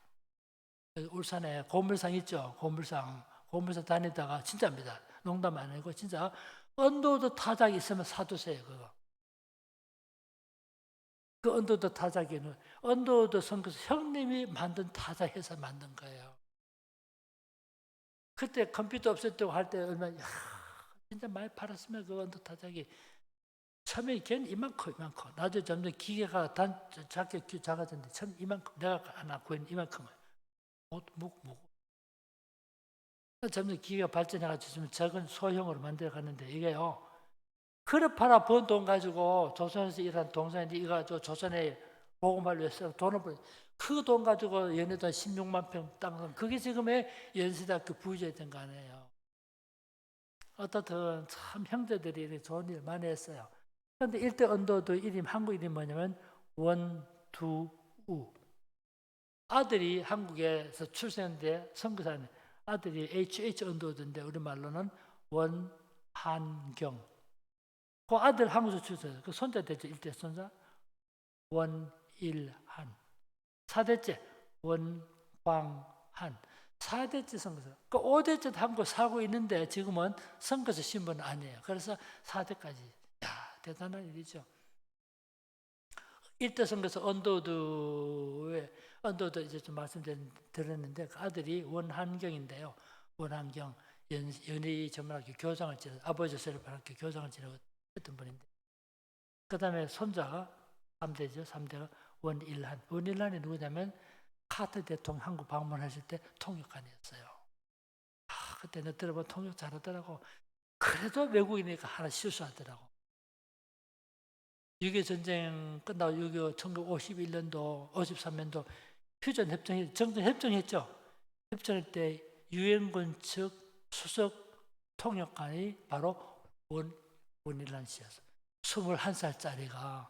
울산에 고물상 있죠? 고물상 다니다가 진짜입니다. 농담 아니고 진짜 언더우드 타자기 있으면 사두세요. 그거. 그 언더우드 타자기는 언더우드 선교사 형님이 만든 타자기에서 만든 거예요. 그때 컴퓨터 없을 때 할 때 얼마나 진짜 많이 팔았으면 그 언더우드 타자기 처음에 걔는 이만큼 나중에 점점 기계가 작아졌는데 처음 이만큼 내가 하나 구한 이만큼을 점점 기계가 발전해가지고 작은 소형으로 만들어갔는데 이게요 그릇 팔아 번 돈 가지고 조선에서 일한 동생인데 이거 가지고 조선에 복음을 위해서 돈을 벌 그 돈 가지고 연해도 16만 평 땅 그게 지금의 연세대학교 부유자였던 거 아니에요. 어떻든 참 형제들이 좋은 일 많이 했어요. 그런데 일대 언더우드 이름 한국 이름이 뭐냐면 원두우. 아들이 한국에서 출생했는데 선교사님 아들이 H 언더우드인데 우리말로는 원한경. 그 아들 한국에서 출생했어요. 그 손자 됐죠. 일대 손자 원일한. 4대째 원광한. 4대째 선교사. 그 5대째 한국 살고 있는데 지금은 선교사 신분은 아니에요. 그래서 4대까지. 대단한 일이죠. 일대 선교사 언더우드 이제 좀 말씀드렸는데 그 아들이 원한경인데요. 원한경 연희 전문학교 교장을 지내고 아버지 세례반학교 교장을 지내고 했던 분인데 그 다음에 손자가 3대죠. 3대가 원일한이 누구냐면 카터 대통령 한국 방문하실 때 통역관이었어요. 그때 내 들어보면 통역 잘하더라고. 그래도 외국이니까 하나 실수하더라고. 6.25 전쟁 끝나고 1951년도, 53년도 정전협정했죠. 협정할 때 유엔군 측 수석 통역관이 바로 원일란 씨였어요. 21살짜리가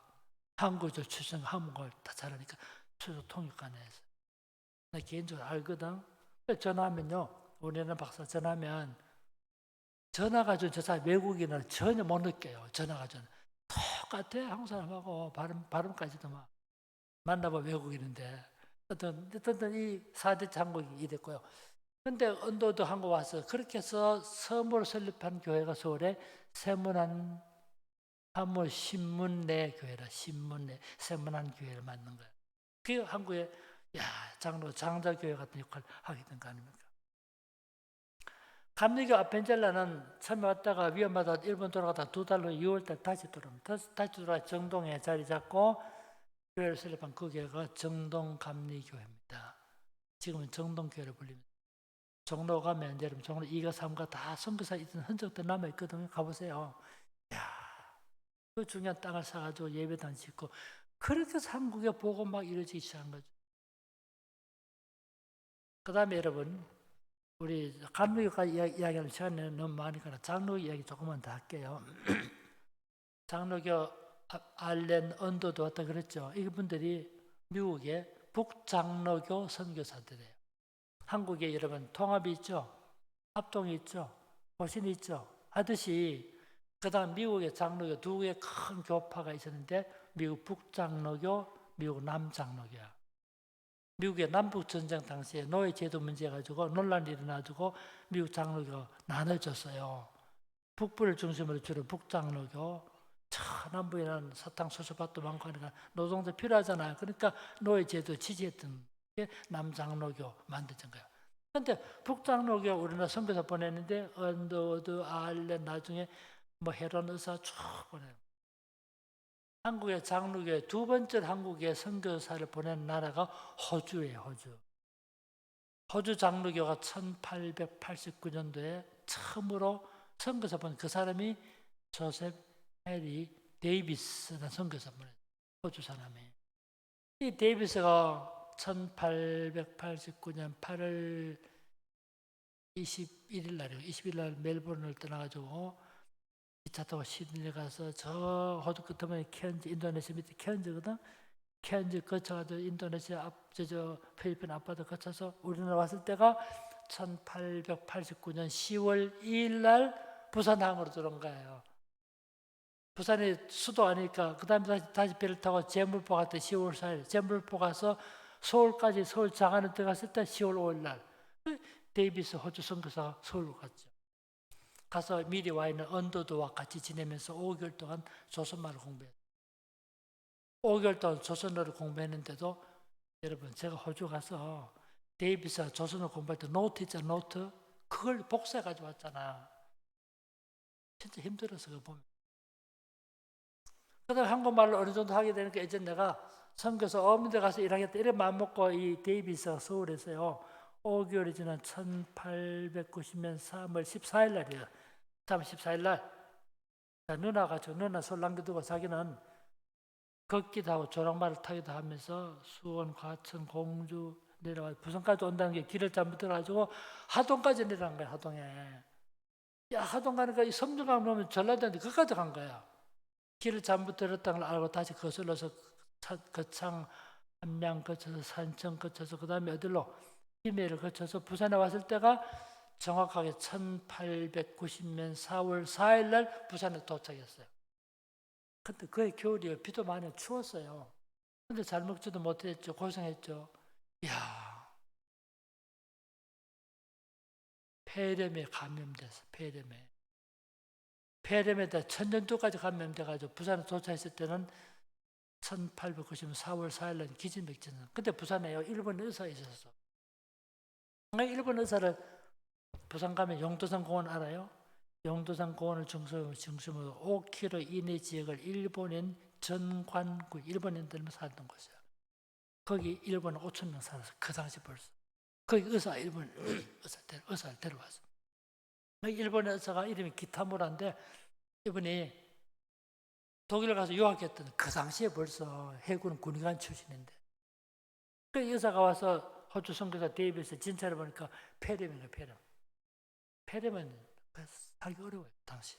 한국을 출생 한국을 다 잘하니까 수석 통역관에 했어요. 나 개인적으로 알거든. 전화하면요. 원일란 박사 전화하면 전화 가지고 저 사람 외국인은 전혀 못 느껴요. 전화 가지고. 똑같아. 한국 사람하고 발음까지도 막 만나봐 외국인인데 어떤 이 4대 장국이 됐고요. 근데 언더우드 한국 와서 그렇게 해서 처음으로 설립한 교회가 서울에 세문안 한물 신문내 교회라 세문안 교회를 만든 거예요. 그 한국에 장로 장자교회 같은 역할을 하게 된 거 아닙니까? 감리교 아펜젤라는 처음에 왔다가 위험하다 일본 돌아가다 2달 후에 6월달 다시 돌아옵니다. 다시 돌아와 정동에 자리 잡고 교회를 설립한 그 교회가 정동감리교회입니다. 지금은 정동교회를 불립니다. 종로 가면 여러분 종로 2가 3가 다 선교사 있던 흔적들 남아있거든요. 가보세요. 이야, 그 중요한 땅을 사가지고 예배당 짓고 그렇게 해서 한국에 보고 막 이루어지기 시작한 거죠. 그 다음에 여러분 우리 감리교까지 이야기하는 시간이 너무 많으니까 장로교 이야기 조금만 더 할게요. 장로교 알렌 언더도 왔다 그랬죠. 이분들이 미국의 북장로교 선교사들이에요. 한국에 여러분 통합이 있죠. 합동이 있죠. 보신이 있죠. 하듯이 그 다음 미국의 장로교 두 개의 큰 교파가 있었는데 미국 북장로교, 미국 남장로교야. 미국의 남북전쟁 당시에 노예제도 문제 가지고 논란이 일어나지고 미국 장로교가 나눠졌어요. 북부를 중심으로 주로 북장로교, 남부에는 사탕수수밭도 많고 하니까 노동자 필요하잖아요. 그러니까 노예제도 지지했던 게 남장로교 만들어진 거예요. 그런데 북장로교 우리나라 선교사 보냈는데 언더우드, 아일랜드 나중에 뭐 헤론 의사 쭉 보내요. 한국의 장로교회 두 번째 한국의 선교사를 보낸 나라가 호주예요. 호주 장로교가 1889년도에 처음으로 선교사 보낸 그 사람이 조셉 해리 데이비스라는 선교사 보냈어요. 호주 사람이. 이 데이비스가 1889년 8월 21일 날이에요. 21일 날 멜버른을 떠나가지고 기차 타고 시드니에 가서 저 호주 끝에 케언즈, 인도네시아 밑에 케언즈거든. 케언즈 거쳐가지고 인도네시아 필리핀 앞바다 거쳐서 우리나라 왔을 때가 1889년 10월 2일 날 부산항으로 들어온 거예요. 부산이 수도 아니니까 그 다음에 다시 배를 타고 제물포 갔다 10월 4일 제물포 가서 서울까지 서울 장안에 들어갔을 때 10월 5일 날 데이비스 호주 선교사가 서울로 갔죠. 가서 미리 와 있는 언더드와 같이 지내면서 5개월 동안 조선말을 공부했어요. 5개월 동안 조선어를 공부했는데도 여러분 제가 호주 가서 데이비스가 조선어 공부할 때 노트 있잖아. 노트 그걸 복사해 가지고 왔잖아. 진짜 힘들어서 그거 보면. 그다음에 한국말로 어느 정도 하게 되니까 이제 내가 선교사 어민대 가서 일하겠다 이래 마음먹고 이 데이비스가 서울에서요 5개월이 지난 1890년 3월 14일 날이에요. 3월 14일 날 누나가 누나 손 남겨두고 자기는 걷기도 하고 조랑말을 타기도 하면서 수원, 과천, 공주 내려와 부산까지 온다는 게 길을 잘못 들어가지고 하동까지 내려간 거야. 하동에. 야 하동 가니까 이 섬유강 넘으면 전라도인데 그까지 간 거야. 길을 잘못 들었다는 걸 알고 다시 거슬러서 거창, 함양 거쳐서 산청 거쳐서 그 다음에 어디로 김해를 거쳐서 부산에 왔을 때가 정확하게 1890년 4월 4일 날 부산에 도착했어요. 근데 그해 겨울이에요. 비도 많이 추웠어요. 근데 잘 먹지도 못했죠. 고생했죠. 이야, 폐렴에 감염돼서 폐렴에다 천연두까지 감염돼가지고 부산에 도착했을 때는 1890년 4월 4일 날 기진맥진은. 근데 부산에요 일본 의사가 있었어. 일본 의사를 부산 가면 용도산 공원 알아요? 용도산 공원을 중심으로 5km 이내 지역을 일본인 전관구, 일본인들만 살던 곳이에요. 거기 일본 5,000명 살았어. 그 당시 벌써. 거기 일본 의사를 데려왔어. 일본 의사가 이름이 기타무라인데 이분이 독일 가서 유학했던 그 당시에 벌써 해군 군의관 출신인데 그 의사가 와서 호주 선교사 데이비스 진찰을 보니까 폐렴이에요. 폐렴은 살기 어려워요, 당시.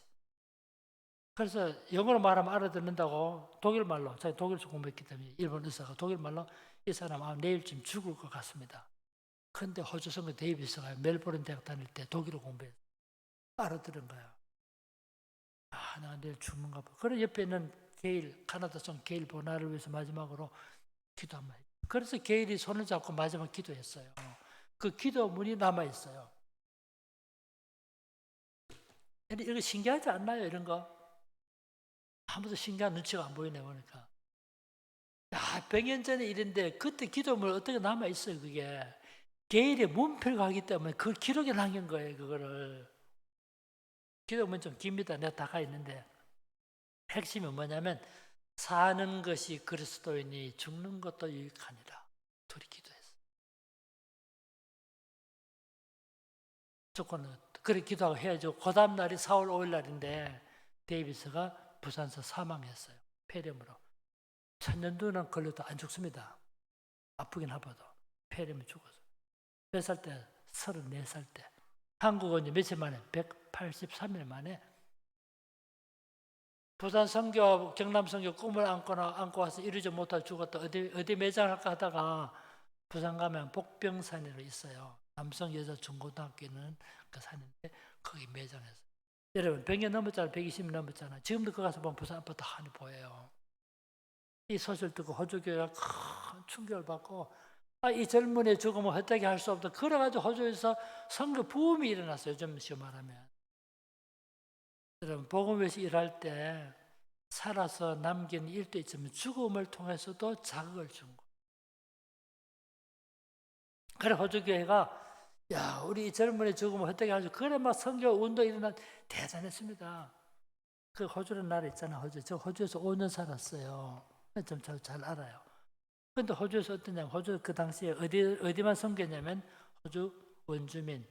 그래서 영어로 말하면 알아듣는다고 독일말로, 자기 독일에서 공부했기 때문에 일본 의사가 독일말로 이 사람 내일쯤 죽을 것 같습니다. 그런데 호주 선교 데이비스가 멜버른 대학 다닐 때 독일어 공부해서 알아들은 거야. 내가 내일 죽는가 봐. 그래 옆에 있는 게일, 카나다 송 게일 보나를 위해서 마지막으로 기도 한번 했죠. 그래서 게일이 손을 잡고 마지막 기도했어요. 그 기도문이 남아있어요. 이거 신기하지 않나요? 이런 거 아무도 신기한 눈치가 안 보이네 보니까. 100년 전의 일인데 그때 기도문 어떻게 남아있어요. 그게 게일의 문필을 하기 때문에 그걸 기록에 남긴 거예요. 그거를 기도문 좀 깁니다. 내가 다 가 있는데 핵심이 뭐냐면 사는 것이 그리스도이니 죽는 것도 유익하니라. 둘이 기도했어. 조건은 그래 기도하고 해야죠. 그 다음 날이 4월 5일 날인데 데이비스가 부산에서 사망했어요. 폐렴으로. 천년두는 걸려도 안 죽습니다. 아프긴 하봐도 폐렴이 죽어서. 몇 살 때? 34살 때. 한국은 이제 며칠 만에 183일 만에 부산 선교, 경남 선교 꿈을 안고 와서 이루지 못하고 죽었다. 어디 매장할까 하다가 부산 가면 복병산이라고 있어요. 남성 여자 중고등학교는 그 산인데 거기 매장했어요. 여러분 100년 넘었잖아요. 120년 넘었잖아요. 지금도 그 가서 보면 부산 아파트 한이 보여요. 이 소식을 듣고 호주교회가 큰 충격을 받고 이 젊은이의 죽음을 헛되게 할 수 없다. 그래가지고 호주에서 선교 부음이 일어났어요. 요즘 말하면. 여러분 복음에서 일할 때 살아서 남긴 일도 있지만 죽음을 통해서도 자극을 준 거예요. 그래 호주교회가 야 우리 젊은이 죽음을 헛되게 하죠. 그래 막 선교 운동 일어나 대단했습니다. 그 호주라는 나라 있잖아. 호주. 저 호주에서 5년 살았어요. 좀 잘 알아요. 근데 호주에서 어떠냐면 호주 그 당시에 어디만 선교했냐면 호주 원주민,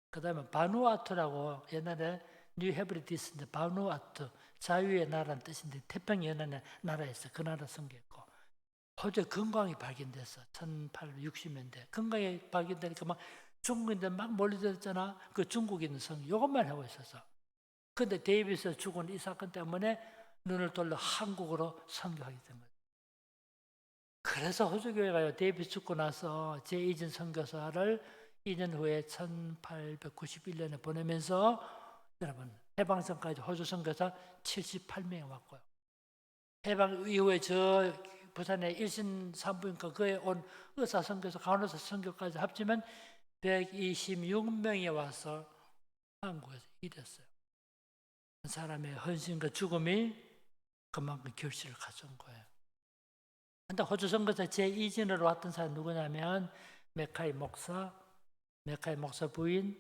그 다음에 바누아투라고 옛날에 뉴 헤브리디스인데 바누아투 자유의 나라는 뜻인데 태평양의 나라였어. 그 나라 선교했고 호주에 금광이 발견됐어. 1860년대 금광이 발견되니까 막 중국인들 막 몰려들었잖아. 그 중국에 있는 선교 이것만 하고 있었어. 근데 데이비스 죽은 이 사건 때문에 눈을 돌려 한국으로 선교하게 된 거예요. 그래서 호주교회가요, 데이비스 죽고 나서 제2진 선교사를 2년 후에 1891년에 보내면서 여러분 해방선까지 호주 선교사 78명이 왔고요. 해방 이후에 저 부산에 일신 산부인과 그에 온 의사 선교사, 간호사 선교까지 합치면 126명이 와서 한국에서 일했어요. 그 사람의 헌신과 죽음이 그만큼 결실을 가져온 거예요. 근데 호주 선교사 제2진으로 왔던 사람이 누구냐면 메카이 목사 부인,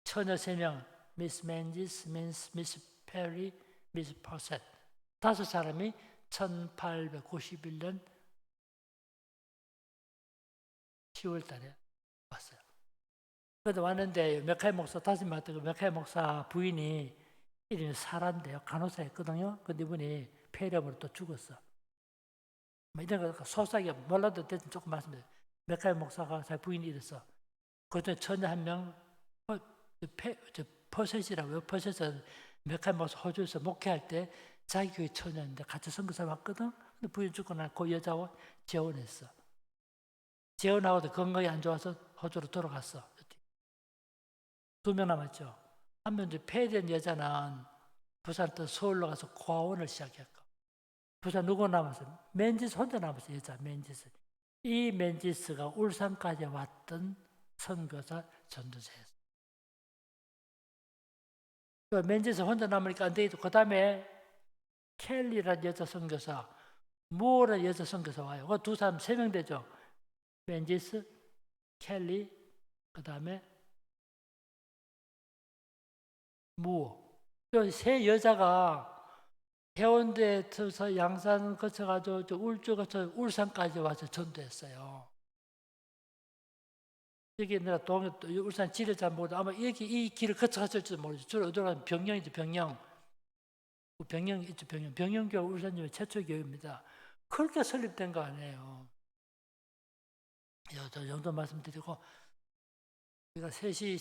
처녀 3명, 미스 맨지스, 미스 페리, 미스 퍼셋 5사람이 1891년 10월 달에 왔어요. 그래도 왔는데 메카이 목사 다시 만났고 메카이 목사 부인이 이름이 사라인데요. 간호사였거든요. 근데 이분이 폐렴으로 또 죽었어. 이런 거 소소하게 몰라도 대충 조금 말씀드려요. 메카이 목사가 자기 부인이 이랬어. 그때 처녀 한 명, 퍼셋이라고요. 퍼셋은 메카이 목사 호주에서 목회할 때 자기 교회 처녀인데 같이 선교사 왔거든. 근데 부인 죽고 나서 그 여자하고 재혼했어. 재혼하고도 건강이 안 좋아서 호주로 돌아갔어. 2명 남았죠. 한 명 이제 폐된 여자는 부산 또 서울로 가서 고아원을 시작했고, 부산 누구 남았어요? 맨지스 혼자 남았어요. 여자 맨지스. 이 맨지스가 울산까지 왔던 선교사 전도사였어요. 맨지스 혼자 남으니까 안 되겠고, 그 다음에 켈리라는 여자 선교사, 무어라는 여자 선교사 와요. 그 두 사람 3명 되죠. 맨지스, 켈리, 그 다음에 무어. 세 여자가 해운대에서 양산 거쳐가지고 울주 거쳐 울산까지 와서 전도했어요. 여기 내가 울산 지를 잘 모르도 아마 여기 이 길을 거쳐갔을지도 모르죠. 주로 어디로 가면 병영이죠. 병영 있죠. 병영교회 울산교회 최초 교회입니다. 그렇게 설립된 거 아니에요. 저 정도 말씀드리고 우리가 3시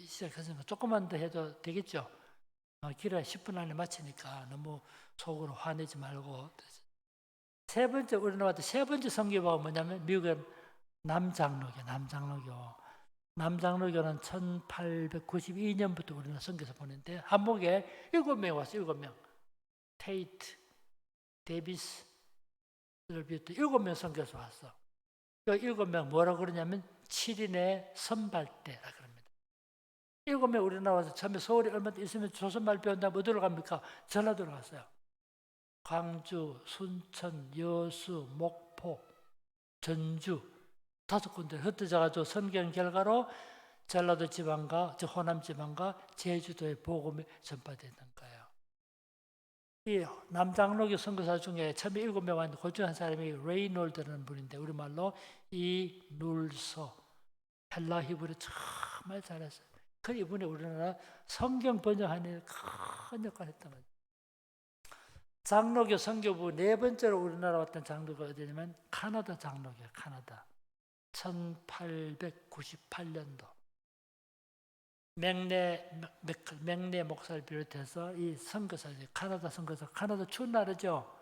시작했으니까 조금만 더 해도 되겠죠. 길에 10분 안에 마치니까 너무 속으로 화내지 말고. 세 번째 선교가 뭐냐면 미국의 남장로교는 1892년부터 우리나라 선교사 보냈는데 한복에 7명이 왔어요. 7명. 테이트, 데이비스를 비롯해 7명 선교사 왔어. 그 7명 뭐라고 그러냐면 7인의 선발대라 그럽니다. 7명 우리나라 와서 처음에 서울에 얼마 있으면 조선말 배운다면 어디로 갑니까? 전라도로 갔어요. 광주, 순천, 여수, 목포, 전주 5군데 흩어져가지고 선경 결과로 전라도 지방과 호남 지방과 제주도의 복음이 전파되는 거예요. 이 남장로교 선교사 중에 처음에 7명 왔는데 그 중 한 사람이 레이놀드라는 분인데 우리말로 이눌소, 헬라 히브리 정말 잘했어요. 그 이분이 우리나라 성경 번역하는 큰 역할을 했던 거죠. 장로교 선교부 네 번째로 우리나라 왔던 장로가 어디냐면 카나다 장로교예요. 카나다. 1898년도. 맥내 목사를 비롯해서 이 선교사들, 카나다 선교사, 카나다 추운 나라죠.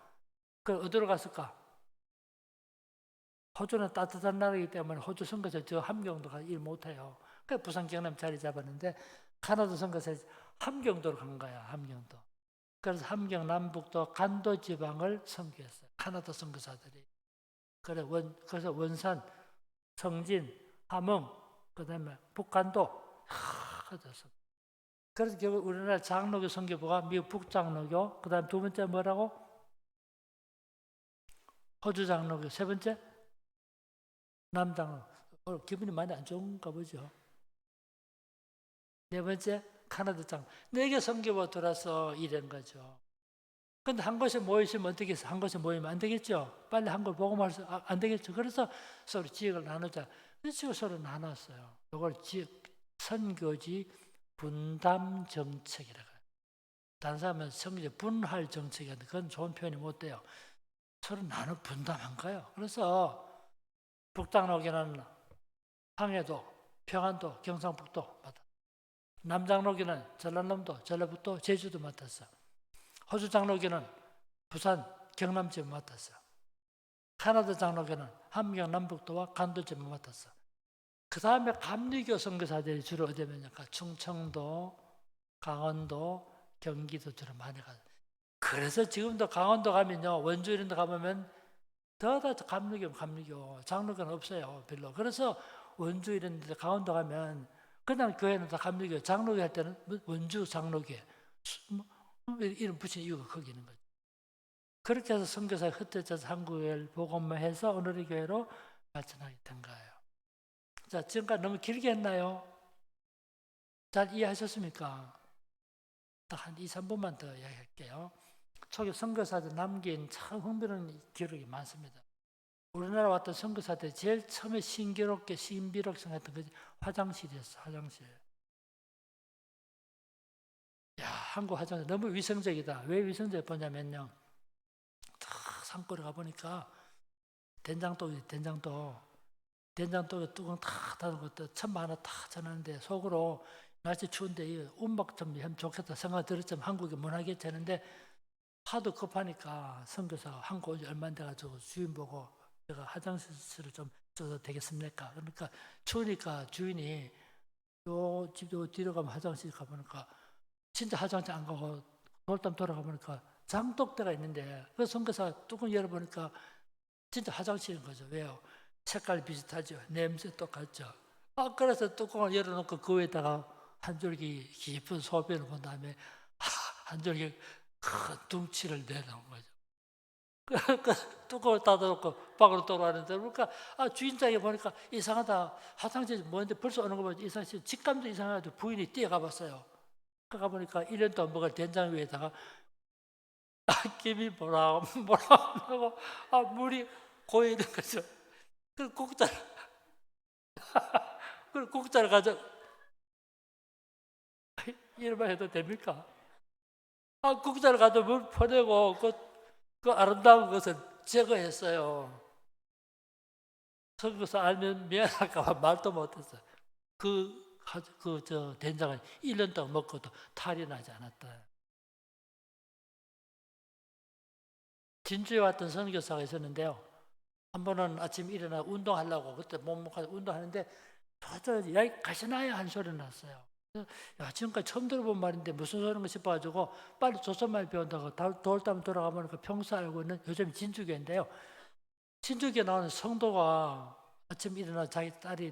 그 어디로 갔을까? 호주는 따뜻한 나라이기 때문에 호주 선교사 저 함경도 가 일 못해요. 그래서 부산 경남 자리 잡았는데 카나다 선교사 함경도로 간 거야. 함경도. 그래서 함경 남북도 간도 지방을 선교했어요. 카나다 선교사들이. 그래서 원산, 성진, 함흥, 그다음에 북간도 그래서 결국 우리나라 장로교 선교부가 미국 북장로교, 그다음 두 번째 뭐라고? 호주 장로교, 세 번째 남장로. 기분이 많이 안 좋은가 보죠. 네 번째 카나다 장로. 4개 선교부가 돌아서 이런 거죠. 근데 한 곳에 모이시면 어떻게 해서 한 곳에 모이면 안 되겠죠. 빨리 한 걸 복음할 수 안 되겠죠. 그래서 서로 지역을 나누자. 그래서 서로 나눴어요. 이걸 지역 선교지 분담 정책이라고 해요. 다른 사람은 선교지 분할 정책이었는데 그건 좋은 표현이 못 돼요. 서로 나눠 분담한 거예요. 그래서 북장로교는 항해도, 평안도, 경상북도 맡았어요. 남장로교는 전라남도, 전라북도, 제주도 맡았어요. 호주 장로교는 부산, 경남 지부 맡았어요. 카나다 장로교는 함경 남북도와 간도 지부 맡았어요. 그 다음에 감리교 선교사들이 주로 어디 오냐니까 충청도, 강원도, 경기도 주로 많이 가요. 그래서 지금도 강원도 가면요, 원주 이런 데 가보면 다 감리교, 장로교는 없어요, 별로. 그래서 원주 이런 데 강원도 가면 그다음 교회는 다 감리교, 장로교 할 때는 원주 장로교 이름 붙인 이유가 거기 있는 거죠. 그렇게 해서 선교사가 흩어져서 한국을 복음화해서 오늘의 교회로 발전하게 된 거예요. 자, 지금까지 너무 길게 했나요? 잘 이해하셨습니까? 딱 한 2, 3분만 더 이야기할게요. 초기 선교사들 남긴 참 흥미로운 기록이 많습니다. 우리나라 왔던 선교사들이 제일 처음에 신비롭게 생각했던 것이 화장실이었어, 화장실. 야, 한국 화장실 너무 위생적이다. 왜 위생적이 보냐면요. 탁 산골에 가보니까 된장독에 뚜껑 탁 닫은 것도 천만 하나 탁 전하는데 속으로 날씨 추운데 운막 좀 하면 좋겠다 생각 들었지만 한국에 못 하겠지 하는데 하도 급하니까 선교사가 한국 오지 얼마 안 돼가지고 주인 보고 제가 화장실을 좀 줘도 되겠습니까? 그러니까 추우니까 주인이 요 집 요 뒤로 가면 화장실 가보니까 진짜 화장실 안 가고 돌담 돌아가보니까 장독대가 있는데 그 선교사 뚜껑 열어보니까 진짜 화장실인 거죠. 왜요? 색깔 비슷하죠. 냄새 똑같죠. 그래서 뚜껑을 열어놓고 그 위에다가 한 줄기 깊은 소변을 본 다음에 한 줄기 큰 둥치를 내놓은 거죠. 그 뚜껑을 닫아놓고 밖으로 돌아가는데 그러니까 주인장이 보니까 이상하다. 화장실이 뭔데 벌써 오는 거 보니까 이상하지. 직감도 이상하죠. 부인이 뛰어가 봤어요. 가보니까 1년 동안 먹을 된장 위에다가 김이 뭐라 하고 물이 고여 있는 거죠. 그 국자를 가져 이런 말 해도 됩니까? 국자를 가져 물 퍼내고 그 아름다운 것을 제거했어요. 그래서 알면 미안할까 봐 말도 못했어요. 저 된장을 1년 동안 먹고도 탈이 나지 않았다. 진주에 왔던 선교사가 있었는데요. 한 번은 아침 일어나 운동하려고 그때 몸무게가 운동하는데 도저히 야 가시나요? 한 소리 났어요. 야 지금까지 처음 들어본 말인데 무슨 소리인가 싶어가지고 빨리 조선말 배운다고 돌담 돌아가보니까 평소 알고 있는 요즘 진주교인데요. 진주교에 나오는 성도가 아침 일어나 자기 딸이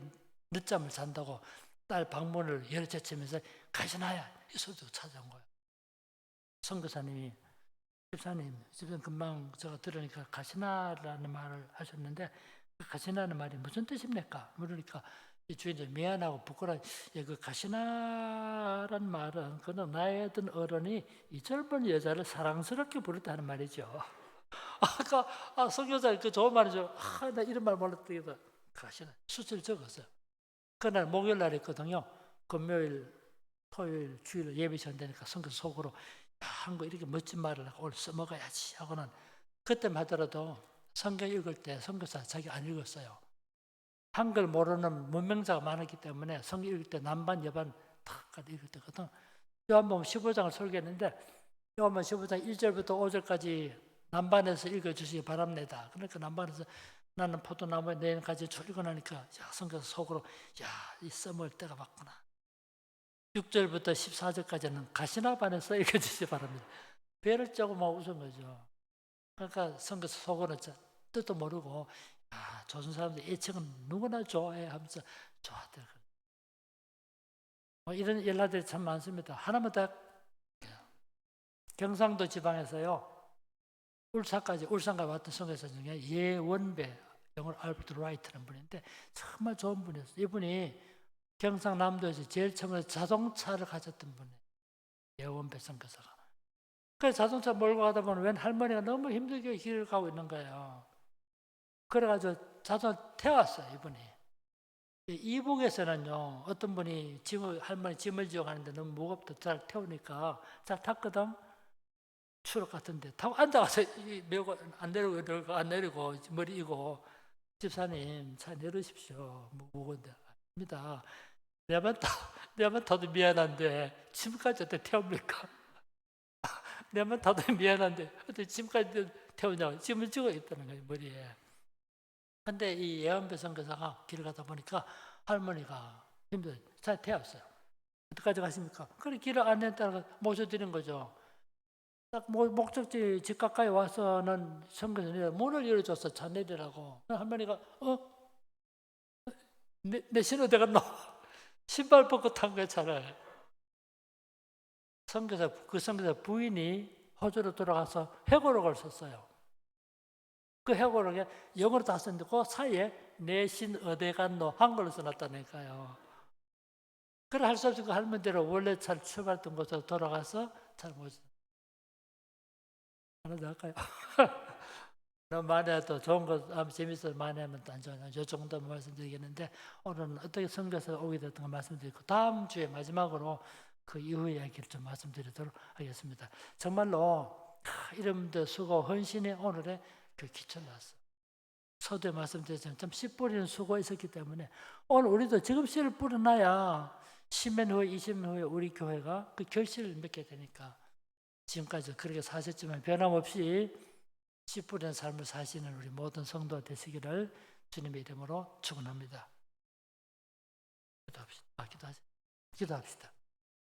늦잠을 잔다고 딸 방문을 열어젖히면서 가시나요? 이 소리도 찾아온 거예요. 선교사님이 집사님 금방 제가 들으니까 가시나라는 말을 하셨는데 그 가시나는 말이 무슨 뜻입니까? 물으니까 이 주인이 미안하고 부끄러워. 그 가시나란 말은 그는 나이 어떤 어른이 이 젊은 여자를 사랑스럽게 부르다는 말이죠. 아까 선교사 그 좋은 말이죠. 나 이런 말 몰랐더니 가시나 수치를 적었어요. 그날 목요일 날 있거든요. 금요일, 토요일, 주일 예배 전되니까 선교 속으로 한 거 이렇게 멋진 말을 오늘 써먹어야지 하고는 그때만 하더라도 성경 읽을 때 선교사 자기 안 읽었어요. 한글 모르는 문명자가 많았기 때문에 성경 읽을 때 남반 여반 탁 읽을 때거든. 요한복음 15장을 설교했는데 요한복음 15장 1절부터 5절까지 남반에서 읽어주시기 바랍니다. 그러니까 남반에서 나는 포도나무에 내 가지 졸고 나니까 성교사 속으로 이 써먹을 때가 맞구나. 6절부터 14절까지는 가시나반에서 읽어주시기 바랍니다. 배를 짜고 막 웃은 거죠. 그러니까 성교사 속으로 뜻도 모르고 조선 사람들 이 책은 누구나 좋아해 하면서 좋아하더라고요. 이런 일화들이 참 많습니다. 하나만 더 경상도 지방에서요. 울산까지 왔던 선교사 중에 예원배, 영어로 알프트 라이트라는 분인데 정말 좋은 분이었어요. 이분이 경상남도에서 제일 처음에 자동차를 가졌던 분이에요. 예원배 선교사가. 그래서 자동차 몰고 가다 보면 웬 할머니가 너무 힘들게 길을 가고 있는 거예요. 그래가지고 자동차 태웠어요, 이분이. 이북에서는요, 어떤 분이 할머니 짐을 지어 가는데 너무 무겁다 잘 태우니까 잘 탔거든. 추락 같은데 타고 앉아가서 메고 안 내리고 머리 이고 집사님 차 내리십시오. 무거운데 아닙니다. 내만 타도 미안한데 짐까지 어떻게 태웁니까? 내만 타도 미안한데 어떻게 짐까지 태우냐고 짐을 지고 있다는 거예요, 머리에. 근데 이 예언배 선교사가 길 가다 보니까 할머니가 힘들어 차에 태웠어요. 어디까지 가십니까? 그래 길을 안내 따라 모셔드린 거죠. 딱 목적지 집 가까이 와서는 선교사님 문을 열어줘서 차 내리라고. 할머니가 내 신호 어디 갔노? 신발 벗고 탄 거야 차를. 그 선교사 부인이 호주로 돌아가서 회고록을 썼어요. 그 회고록에 영어로 다 썼는데 그 사이에 내 신 어디 갔노 한글로 써놨다니까요. 그래 할 수 없이 그 할머니대로 원래 잘 출발했던 곳으로 돌아가서 잘 모셨어요. 하나 더 할까요? 너무 많이 해도 좋은 거 하면 재밌어서 많이 하면 또 안 좋아요. 이 정도만 말씀드리겠는데 오늘은 어떻게 선교사가 오게 됐던 거 말씀드리고 다음 주에 마지막으로 그 이후 이야기를 좀 말씀드리도록 하겠습니다. 정말로 이름도 수고 헌신의 오늘의 그 기초를 놨어요. 서두에 말씀드렸지만 좀 씨 뿌리는 수고가 있었기 때문에 오늘 우리도 지금 씨를 뿌려놔야 10년 후에 20년 후에 우리 교회가 그 결실을 맺게 되니까 지금까지 그렇게 사셨지만 변함없이 씨 뿌리는 삶을 사시는 우리 모든 성도가 되시기를 주님의 이름으로 축원합니다. 기도합시다.